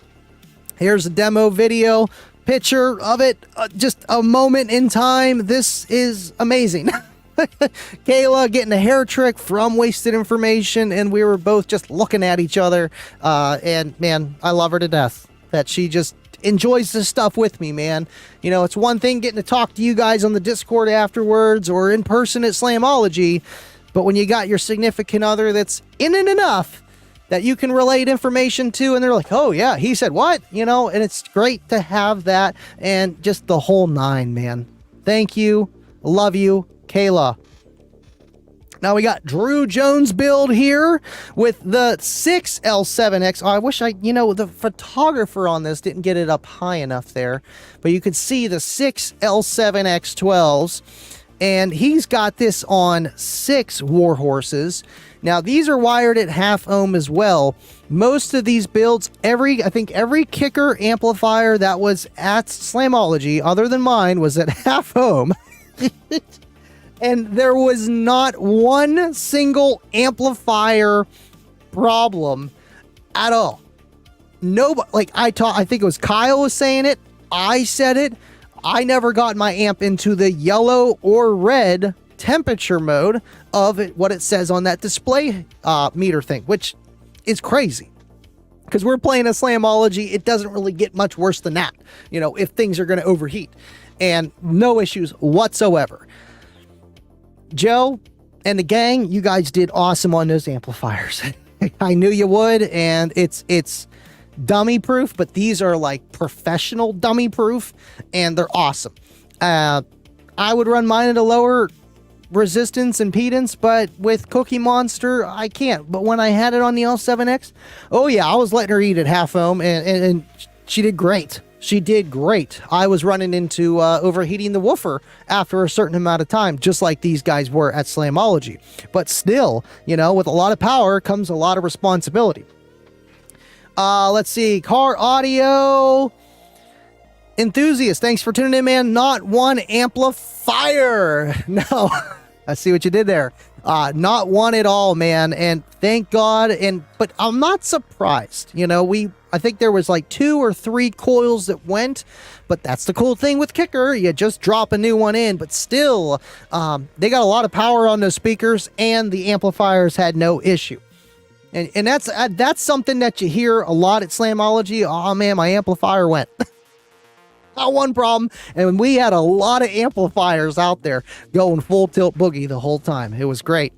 Here's a demo video, picture of it. Just a moment in time. This is amazing. Kayla getting a hair trick from wasted information, and we were both just looking at each other. And man, I love her to death. That she just enjoys this stuff with me, man. You know, it's one thing getting to talk to you guys on the Discord afterwards or in person at Slamology, but when you got your significant other that's in it enough that you can relate information to, and they're like, oh yeah, he said what? You know, and it's great to have that, and just the whole nine, man. Thank you. Love you, Kayla. Now we got Drew Jones build here with the 6 L7X. Oh, I wish the photographer on this didn't get it up high enough there, but you could see the 6 L7X12s, and he's got this on 6 war horses. Now these are wired at half ohm as well. Most of these builds, I think every kicker amplifier that was at Slamology, other than mine, was at half ohm. And there was not one single amplifier problem at all. Nobody, like I think it was Kyle was saying it. I said it. I never got my amp into the yellow or red temperature mode of it, what it says on that display meter thing, which is crazy. Because we're playing a Slamology, it doesn't really get much worse than that, you know, if things are going to overheat. And no issues whatsoever. Joe, And the gang, you guys did awesome on those amplifiers. I knew you would, and it's dummy proof, but these are like professional dummy proof, and they're awesome. I would run mine at a lower resistance impedance, but with Cookie Monster, I can't. But when I had it on the L7X, oh yeah, I was letting her eat at half ohm, and she did great. She did great. I was running into overheating the woofer after a certain amount of time, just like these guys were at Slamology. But still, you know, with a lot of power comes a lot of responsibility. Let's see. Car audio enthusiast, thanks for tuning in, man. Not one amplifier. No, I see what you did there. Not one at all, man. And thank God. But I'm not surprised. You know, I think there was like 2 or 3 coils that went, but that's the cool thing with Kicker. You just drop a new one in, but still, they got a lot of power on those speakers, and the amplifiers had no issue. And that's something that you hear a lot at Slamology. Oh man, my amplifier went. Not one problem. And we had a lot of amplifiers out there going full tilt boogie the whole time. It was great.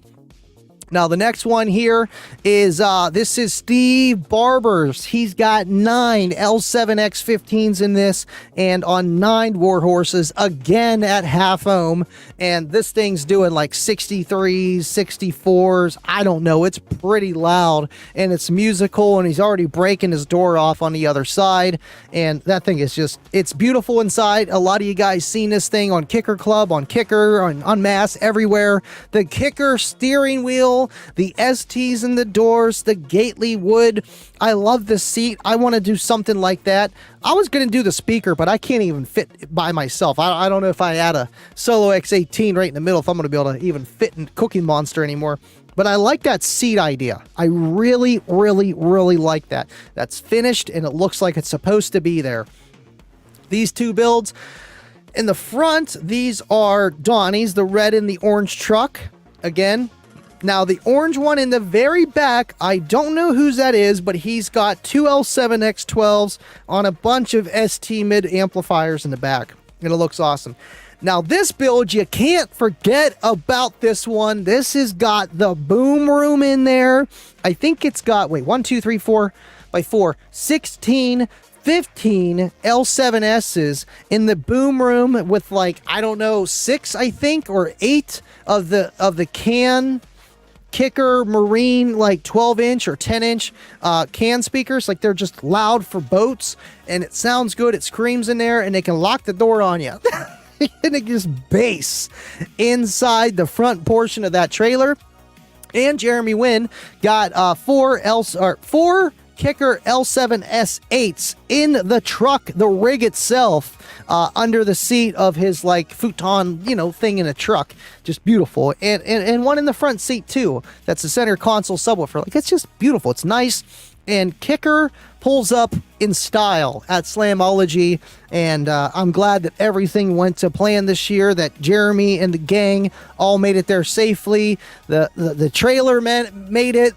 Now, the next one here is, this is Steve Barber's. He's got 9 L7X 15s in this, and on 9 Warhorses, again at half ohm. And this thing's doing like 63s, 64s. I don't know. It's pretty loud, and it's musical, and he's already breaking his door off on the other side. And that thing is just, it's beautiful inside. A lot of you guys seen this thing on Kicker Club, on Kicker, on Unmasked, everywhere. The Kicker steering wheel, the STs in the doors, the Gately wood. I love this seat. I want to do something like that. I was going to do the speaker, but I can't even fit by myself. I don't know if I add a Solo X18 right in the middle, if I'm going to be able to even fit in Cookie Monster anymore. But I like that seat idea. I really, really, really like that. That's finished, and it looks like it's supposed to be there. These 2 builds. In the front, these are Donnie's, the red and the orange truck. Again, now the orange one in the very back, I don't know whose that is, but he's got 2 L7X 12s on a bunch of ST mid amplifiers in the back, and it looks awesome. Now this build, you can't forget about this one. This has got the boom room in there. I think it's got, 16, 15 L7S's in the boom room with, like, I don't know, 6, I think, or 8 of the can Kicker Marine, like 12-inch or 10-inch can speakers. Like, they're just loud for boats, and it sounds good. It screams in there, and they can lock the door on you. And it just bass inside the front portion of that trailer. And Jeremy Wynn got 4 Kicker L7S8s in the truck, the rig itself, under the seat of his, like, futon, you know, thing in a truck. Just beautiful. And one in the front seat too. That's the center console subwoofer. Like, it's just beautiful. It's nice. And Kicker pulls up in style at Slamology, and I'm glad that everything went to plan this year, that Jeremy and the gang all made it there safely. The trailer made it,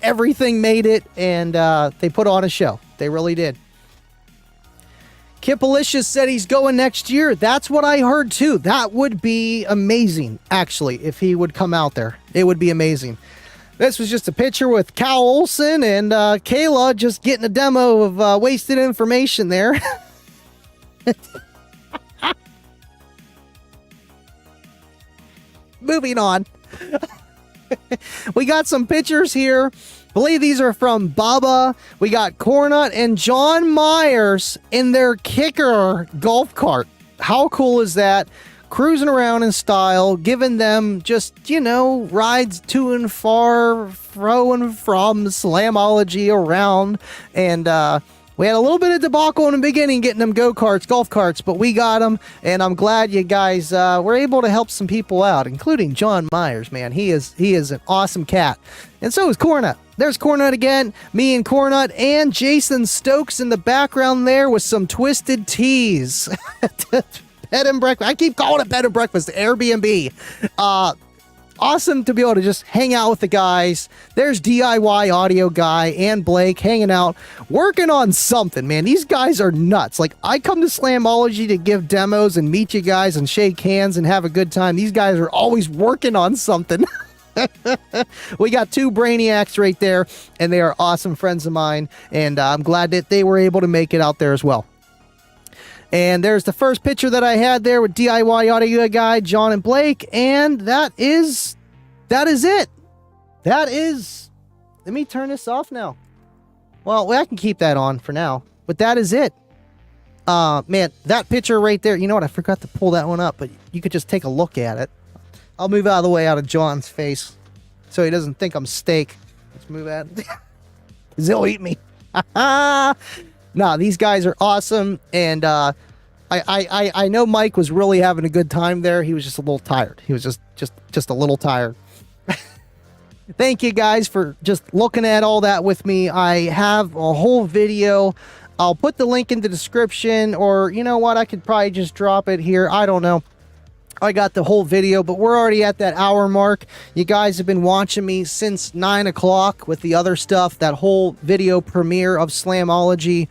everything made it, and they put on a show. They really did. Kipalicious said he's going next year. That's what I heard too. That would be amazing, actually, if he would come out there. It would be amazing. This was just a picture with Cal Olsen and Kayla just getting a demo of wasted information there. Moving on. We got some pictures here. I believe these are from Bubba. We got Cornut and John Myers in their Kicker golf cart. How cool is that? Cruising around in style, giving them just, you know, rides to and far, fro and from Slamology around. And we had a little bit of debacle in the beginning getting them go-karts, golf carts, but we got them. And I'm glad you guys were able to help some people out, including John Myers, man. He is an awesome cat. And so is Cornut. There's Cornut again, me and Cornut, and Jason Stokes in the background there with some twisted teas. Bed and breakfast. I keep calling it bed and breakfast, Airbnb. awesome to be able to just hang out with the guys. There's DIY audio guy and Blake hanging out, working on something, man. These guys are nuts. Like, I come to Slamology to give demos and meet you guys and shake hands and have a good time. These guys are always working on something. We got two brainiacs right there, and they are awesome friends of mine, and I'm glad that they were able to make it out there as well. And there's the first picture that I had there with DIY audio guy John and Blake, and that is it. Let me turn this off now. Well, I can keep that on for now, but that is it. Man, that picture right there, you know what, I forgot to pull that one up, but you could just take a look at it. I'll move out of the way out of John's face so he doesn't think I'm steak. Let's move out. He'll eat me. No, these guys are awesome, and I know Mike was really having a good time there. He was just a little tired. He was just a little tired. Thank you guys for just looking at all that with me. I have a whole video. I'll put the link in the description, or you know what, I could probably just drop it here. I don't know. I got the whole video, but we're already at that hour mark. You guys have been watching me since 9 o'clock with the other stuff, that whole video premiere of Slamology.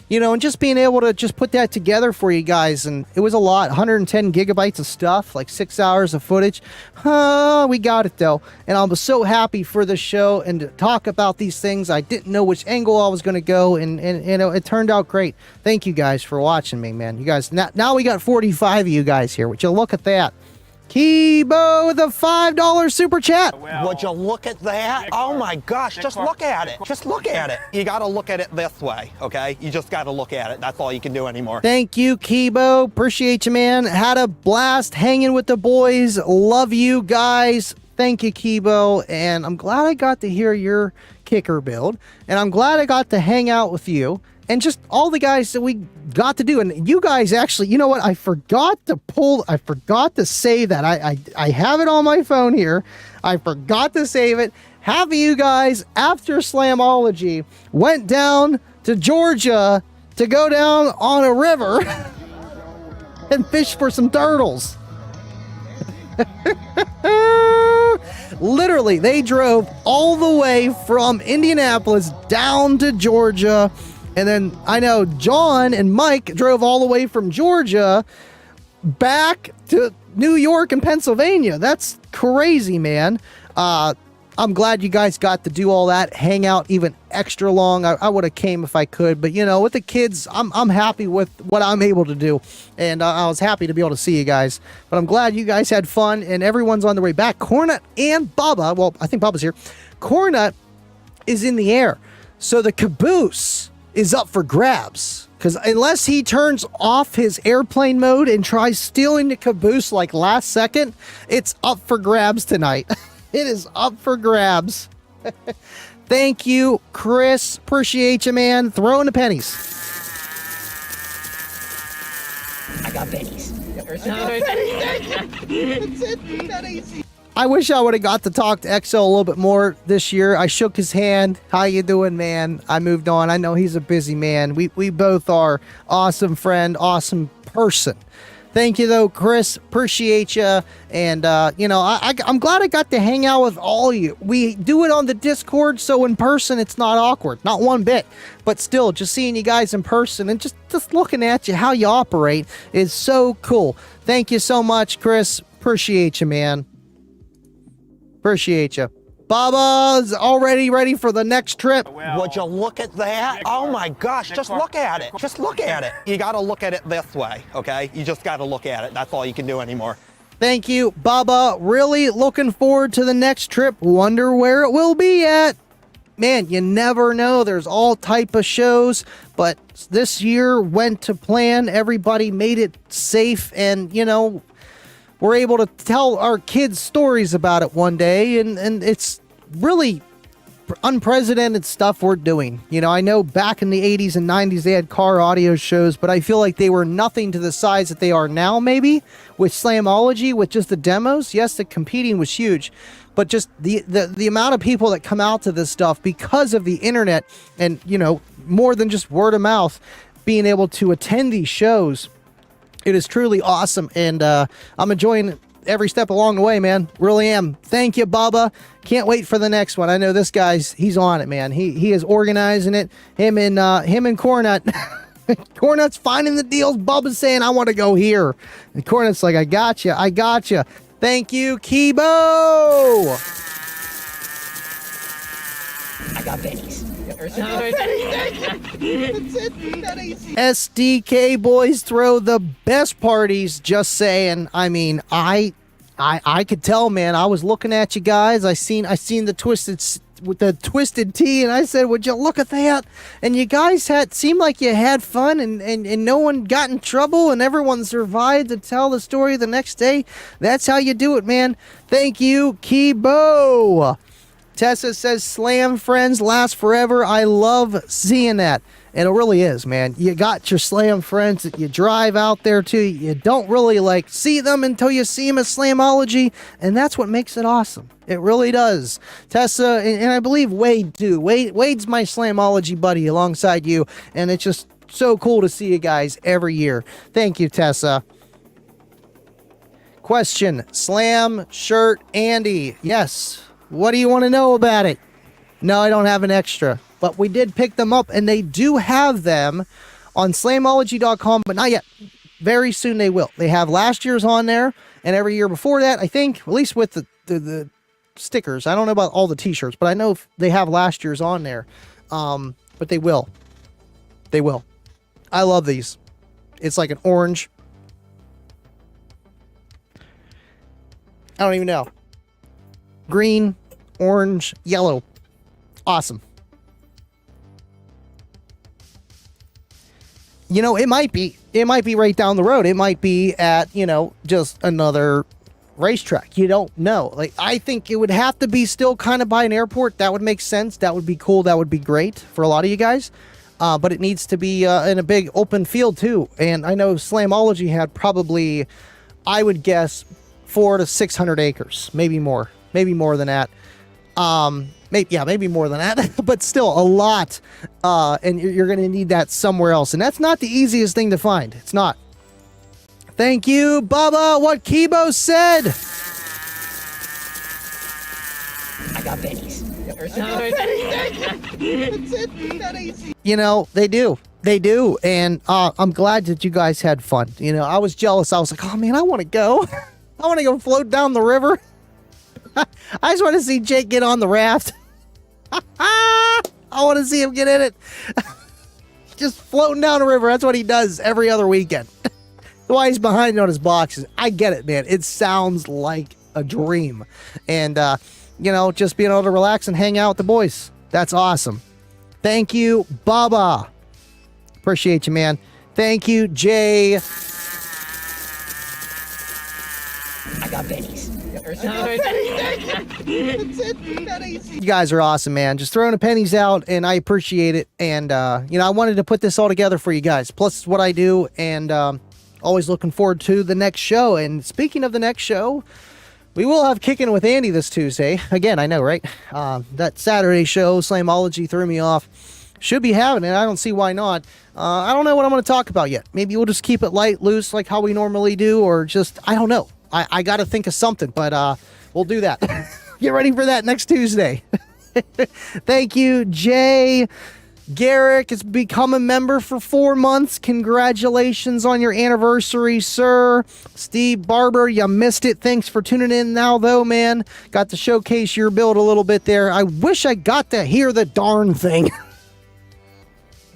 You know, and just being able to just put that together for you guys. And it was a lot, 110 gigabytes of stuff, like 6 hours of footage. We got it though. And I was so happy for the show and to talk about these things. I didn't know which angle I was going to go, and you know, it turned out great. Thank you guys for watching me, man. You guys, now we got 45 of you guys here. Would you look at that? Kibo with a $5 super chat. Well, Would you look at that? Oh my gosh, just look at it. Just look at it. You got to look at it this way, okay? You just got to look at it. That's all you can do anymore. Thank you, Kibo. Appreciate you, man. Had a blast hanging with the boys. Love you guys. Thank you, Kibo. And I'm glad I got to hear your kicker build. And I'm glad I got to hang out with you. And just all the guys that we got to do. And you guys actually, you know what? I forgot to say that. I have it on my phone here. I forgot to save it. Half of you guys, after Slamology, went down to Georgia to go down on a river and fish for some turtles. Literally, they drove all the way from Indianapolis down to Georgia. And then I know John and Mike drove all the way from Georgia back to New York and Pennsylvania. That's crazy, man. I'm glad you guys got to do all that, hang out even extra long. I would have came if I could, but you know, with the kids, I'm happy with what I'm able to do, and I was happy to be able to see you guys. But I'm glad you guys had fun, and everyone's on their way back. Cornut and Bubba, well, I think Bubba's here. Cornut is in the air, so the caboose is up for grabs, because unless he turns off his airplane mode and tries stealing the caboose like last second, it's up for grabs tonight. It is up for grabs. Thank you, Chris. Appreciate you, man. Throwing the pennies. I got pennies. I wish I would have got to talk to EXO a little bit more this year. I shook his hand. How you doing, man? I moved on. I know he's a busy man. We both are. Awesome friend, awesome person. Thank you, though, Chris. Appreciate you. And, you know, I'm glad I got to hang out with all of you. We do it on the Discord, so in person, it's not awkward. Not one bit. But still, just seeing you guys in person and just looking at you, how you operate, is so cool. Thank you so much, Chris. Appreciate you, man. Appreciate you. Baba's already ready for the next trip. Well, Would you look at that? Oh my gosh, just look at it. Just look at it. You got to look at it this way, okay? You just got to look at it. That's all you can do anymore. Thank you, Baba. Really looking forward to the next trip. Wonder where it will be at. Man, you never know. There's all type of shows, but this year went to plan. Everybody made it safe, and, you know, we're able to tell our kids stories about it one day, and it's really unprecedented stuff we're doing. You know, I know back in the 80s and 90s they had car audio shows, but I feel like they were nothing to the size that they are now, maybe, with Slamology, with just the demos. Yes, the competing was huge, but just the amount of people that come out to this stuff because of the internet and, you know, more than just word of mouth, being able to attend these shows, it is truly awesome, and I'm enjoying every step along the way, man. Really am. Thank you, Bubba. Can't wait for the next one. I know this guy's, he's on it, man. He is organizing it. Him and Cornut. Cornut's finding the deals. Bubba's saying, I want to go here. And Cornut's like, I got you. I got you. Thank you, Kibo. I got pennies. SDK boys throw the best parties, just saying. I mean, I could tell, man. I was looking at you guys. I seen the twisted T, and I said, would you look at that? And you guys seemed like you had fun, and no one got in trouble, and everyone survived to tell the story the next day. That's how you do it, man. Thank you, Kibo. Tessa says, Slam friends last forever. I love seeing that. And it really is, man. You got your Slam friends that you drive out there to. You don't really like see them until you see them at Slamology. And that's what makes it awesome. It really does. Tessa, and I believe Wade too. Wade's my Slamology buddy alongside you. And it's just so cool to see you guys every year. Thank you, Tessa. Question, Slam shirt Andy. Yes. What do you want to know about it? No, I don't have an extra. But we did pick them up, and they do have them on Slamology.com, but not yet. Very soon they will. They have last year's on there, and every year before that, I think, at least with the stickers. I don't know about all the t-shirts, but I know they have last year's on there. But they will. They will. I love these. It's like an orange. I don't even know. Green, orange, yellow. Awesome. You know, it might be right down the road. It might be at, you know, just another racetrack. You don't know. Like, I think it would have to be still kind of by an airport. That would make sense. That would be cool. That would be great for a lot of you guys. But it needs to be in a big open field too. And I know Slamology had probably, I would guess, 400 to 600 acres, maybe more than that. Maybe more than that, but still a lot. And you're going to need that somewhere else. And that's not the easiest thing to find. It's not. Thank you, Bubba. What Kibo said. I got pennies. You know, they do. They do. And I'm glad that you guys had fun. You know, I was jealous. I was like, oh, man, I want to go. I want to go float down the river. I just want to see Jake get on the raft. I want to see him get in it. Just floating down the river. That's what he does every other weekend. That's why he's behind on his boxes. I get it, man. It sounds like a dream. And, you know, just being able to relax and hang out with the boys. That's awesome. Thank you, Baba. Appreciate you, man. Thank you, Jay. I got pennies. You guys are awesome, man. Just throwing the pennies out, and I appreciate it. And, you know, I wanted to put this all together for you guys. Plus, it's what I do, and always looking forward to the next show. And speaking of the next show, we will have Kicking with Andy this Tuesday. Again, I know, right? That Saturday show, Slamology, threw me off. Should be having it. I don't see why not. I don't know what I'm going to talk about yet. Maybe we'll just keep it light, loose, like how we normally do, or just, I don't know. I got to think of something, but we'll do that. Get ready for that next Tuesday. Thank you, Jay. Garrick has become a member for 4 months. Congratulations on your anniversary, sir. Steve Barber, you missed it. Thanks for tuning in now, though, man. Got to showcase your build a little bit there. I wish I got to hear the darn thing.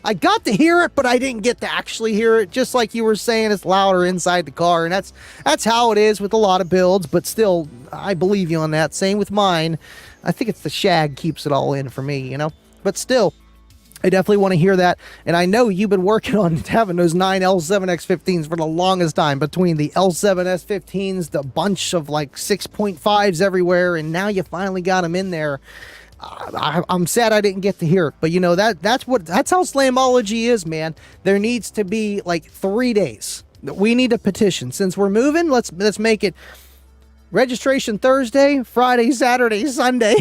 I got to hear it, but I didn't get to actually hear it. Just like you were saying, it's louder inside the car, and that's how it is with a lot of builds, but still, I believe you on that. Same with mine. I think it's the shag keeps it all in for me, you know? But still, I definitely want to hear that, and I know you've been working on having those 9 L7X 15s for the longest time, between the L7S 15s, the bunch of like 6.5s everywhere, and now you finally got them in there. I'm sad I didn't get to hear it, but you know, that's how Slamology is, man. There needs to be like 3 days. We need a petition. Since we're moving, let's make it registration Thursday, Friday, Saturday, Sunday.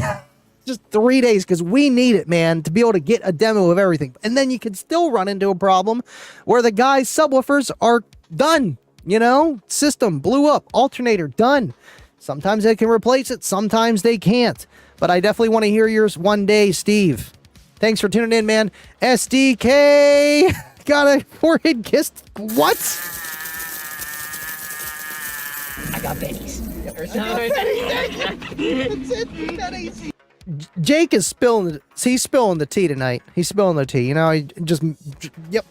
Just 3 days, because we need it, man, to be able to get a demo of everything. And then you can still run into a problem where the guy's subwoofers are done. you know, system blew up, alternator done. Sometimes they can replace it, sometimes they can't. But I definitely want to hear yours one day, Steve. Thanks for tuning in, man. SDK got a forehead kiss. What? I got bennies. Jake is spilling. He's spilling the tea tonight. He's spilling the tea. You know, he just. Yep.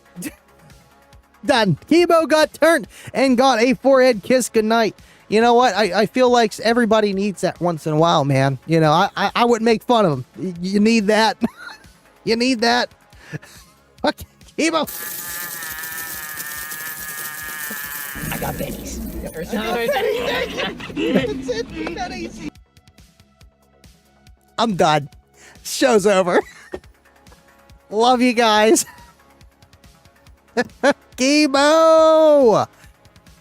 Done. Kibo got turned and got a forehead kiss. Good night. You know what? I feel like everybody needs that once in a while, man. You know, I wouldn't make fun of him. You need that. You need that. Okay, Kibo. I got bennies. I'm done. Show's over. Love you guys. Kibo.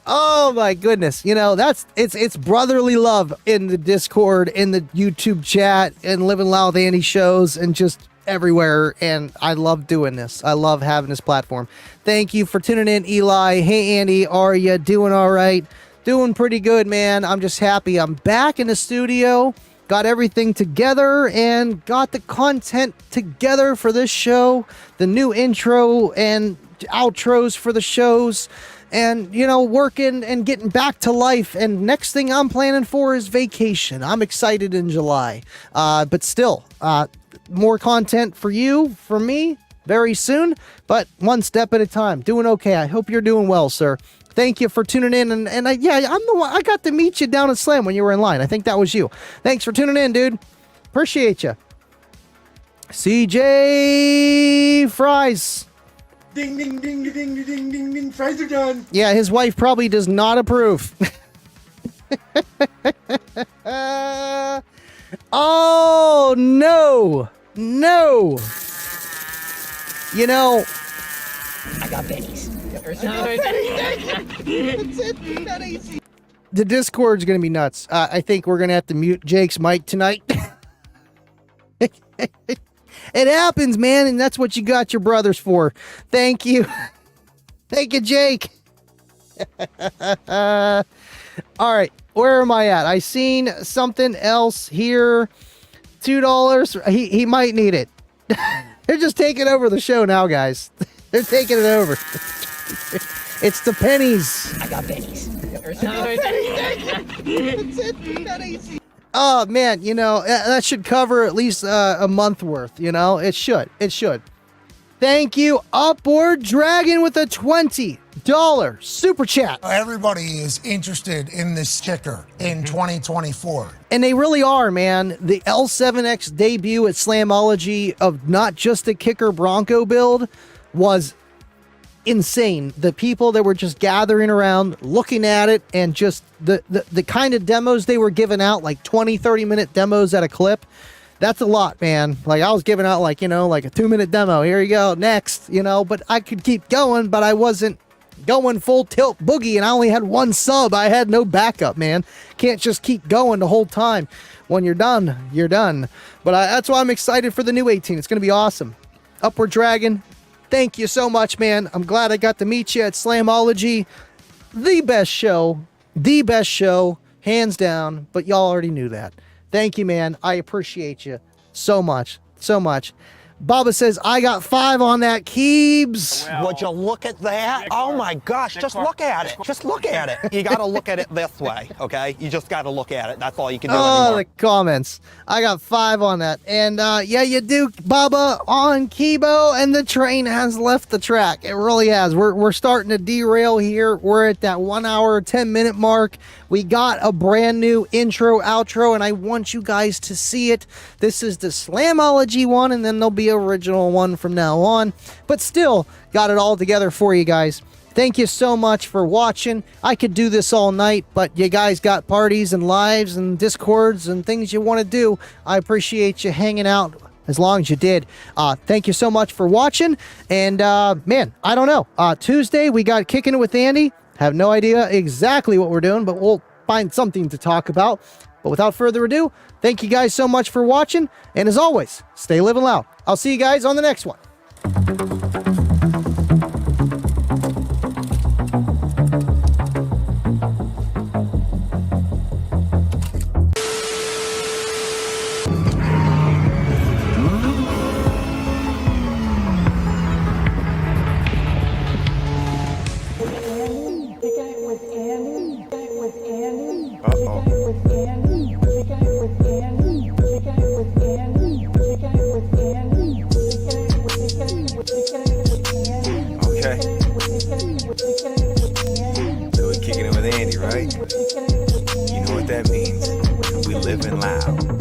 Oh my goodness. You know, it's brotherly love in the Discord, in the YouTube chat, and Livin Loud with Andy shows, and just everywhere. And I love doing this. I love having this platform. Thank you for tuning in, Eli. Hey Andy, are you doing all right? Doing pretty good, man. I'm just happy I'm back in the studio. Got everything together and got the content together for this show. The new intro and outros for the shows. And, you know, working and getting back to life. And next thing I'm planning for is vacation. I'm excited in July. But still, more content for you, for me, very soon. But one step at a time. Doing okay. I hope you're doing well, sir. Thank you for tuning in. And I'm the one. I got to meet you down at Slam when you were in line. I think that was you. Thanks for tuning in, dude. Appreciate you. CJ Fries. Ding, ding, ding, ding, ding, ding, ding, ding. Fries are done. Yeah, his wife probably does not approve. Oh, no. No. You know. I got bennies. The Discord's going to be nuts. I think we're going to have to mute Jake's mic tonight. It happens, man, and that's what you got your brothers for. Thank you. Thank you, Jake. All right, where am I at? I seen something else here. $2. He might need it. They're just taking over the show now, guys. They're taking it over. It's the pennies. I got bennies. Oh, man, you know, that should cover at least a month worth, you know? It should. It should. Thank you, Upward Dragon, with a $20 super chat. Everybody is interested in this kicker in 2024. And they really are, man. The L7X debut at Slamology of not just a kicker Bronco build was insane. The people that were just gathering around, looking at it, and just the kind of demos they were giving out, like 20-30 minute demos at a clip. That's a lot, man. Like, I was giving out, like, you know, like a 2-minute demo. Here you go, next, you know, but I could keep going, but I wasn't going full tilt boogie, and I only had one sub. I had no backup, man. Can't just keep going the whole time. When you're done, you're done. But that's why I'm excited for the new 18. It's going to be awesome. Upward Dragon, thank you so much, man. I'm glad I got to meet you at Slamology. The best show, hands down, but y'all already knew that. Thank you, man. I appreciate you so much, so much. Baba says, I got 5 on that, Keebs. Well, would you look at that? Oh my gosh, just look at it. Just look at it. You got to look at it this way, okay? You just got to look at it. That's all you can do anymore. The comments. I got 5 on that. And yeah, you do, Baba, on Kibo, and the train has left the track. It really has. We're starting to derail here. We're at that 1 hour, 10-minute mark. We got a brand new intro, outro, and I want you guys to see it. This is the Slamology one, and then there'll be an original one from now on. But still, got it all together for you guys. Thank you so much for watching. I could do this all night, but you guys got parties and lives and Discords and things you want to do. I appreciate you hanging out as long as you did. Thank you so much for watching. And man, I don't know. Tuesday, we got Kicking It with Andy. Have no idea exactly what we're doing, but we'll find something to talk about. But without further ado, thank you guys so much for watching. And as always, stay living loud. I'll see you guys on the next one. Okay. So we're kicking it with Andy, right? You know what that means. We living loud.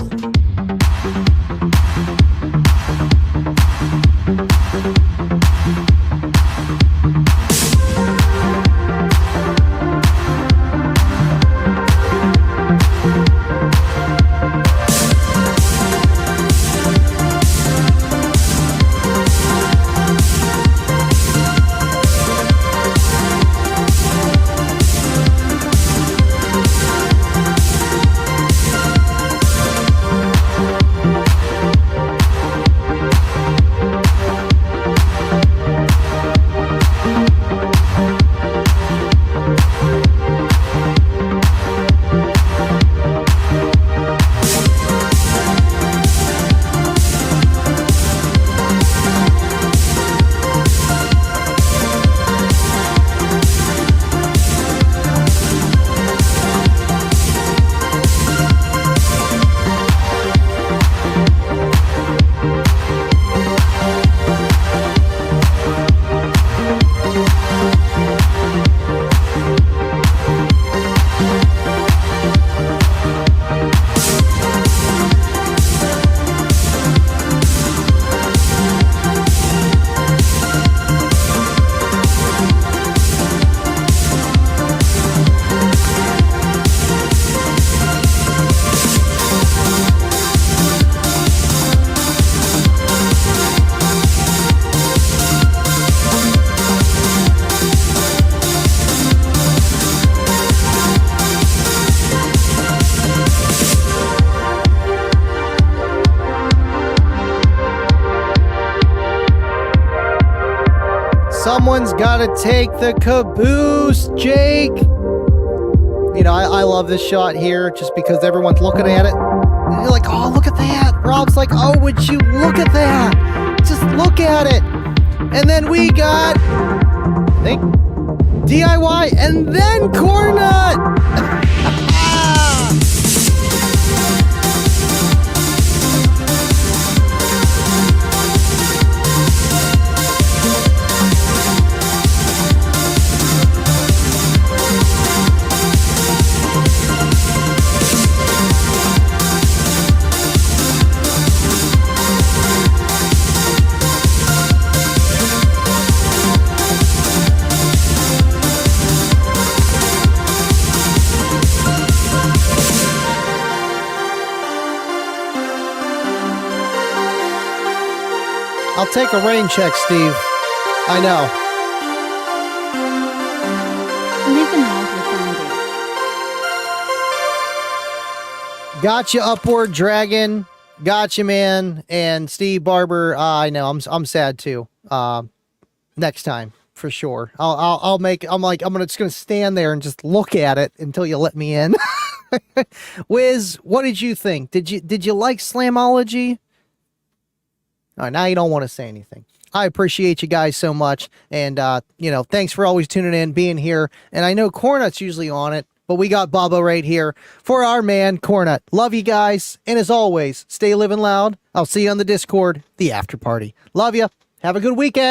Someone's got to take the caboose, Jake. You know, I love this shot here just because everyone's looking at it. And you're like, oh, look at that. Rob's like, oh, would you look at that? Just look at it. And then we got, I think, DIY and then Cornut. I'll take a rain check, Steve. I know. Livin Loud Swag. Gotcha, Upward Dragon. Gotcha, man. And Steve Barber. I know. I'm sad too. Next time for sure. I'll make. I'm just gonna stand there and just look at it until you let me in. Wiz, what did you think? Did you like Slamology? All right, now you don't want to say anything. I appreciate you guys so much. And, you know, thanks for always tuning in, being here. And I know Cornut's usually on it, but we got Bubba right here for our man, Cornut. Love you guys. And as always, stay living loud. I'll see you on the Discord, the after party. Love you. Have a good weekend.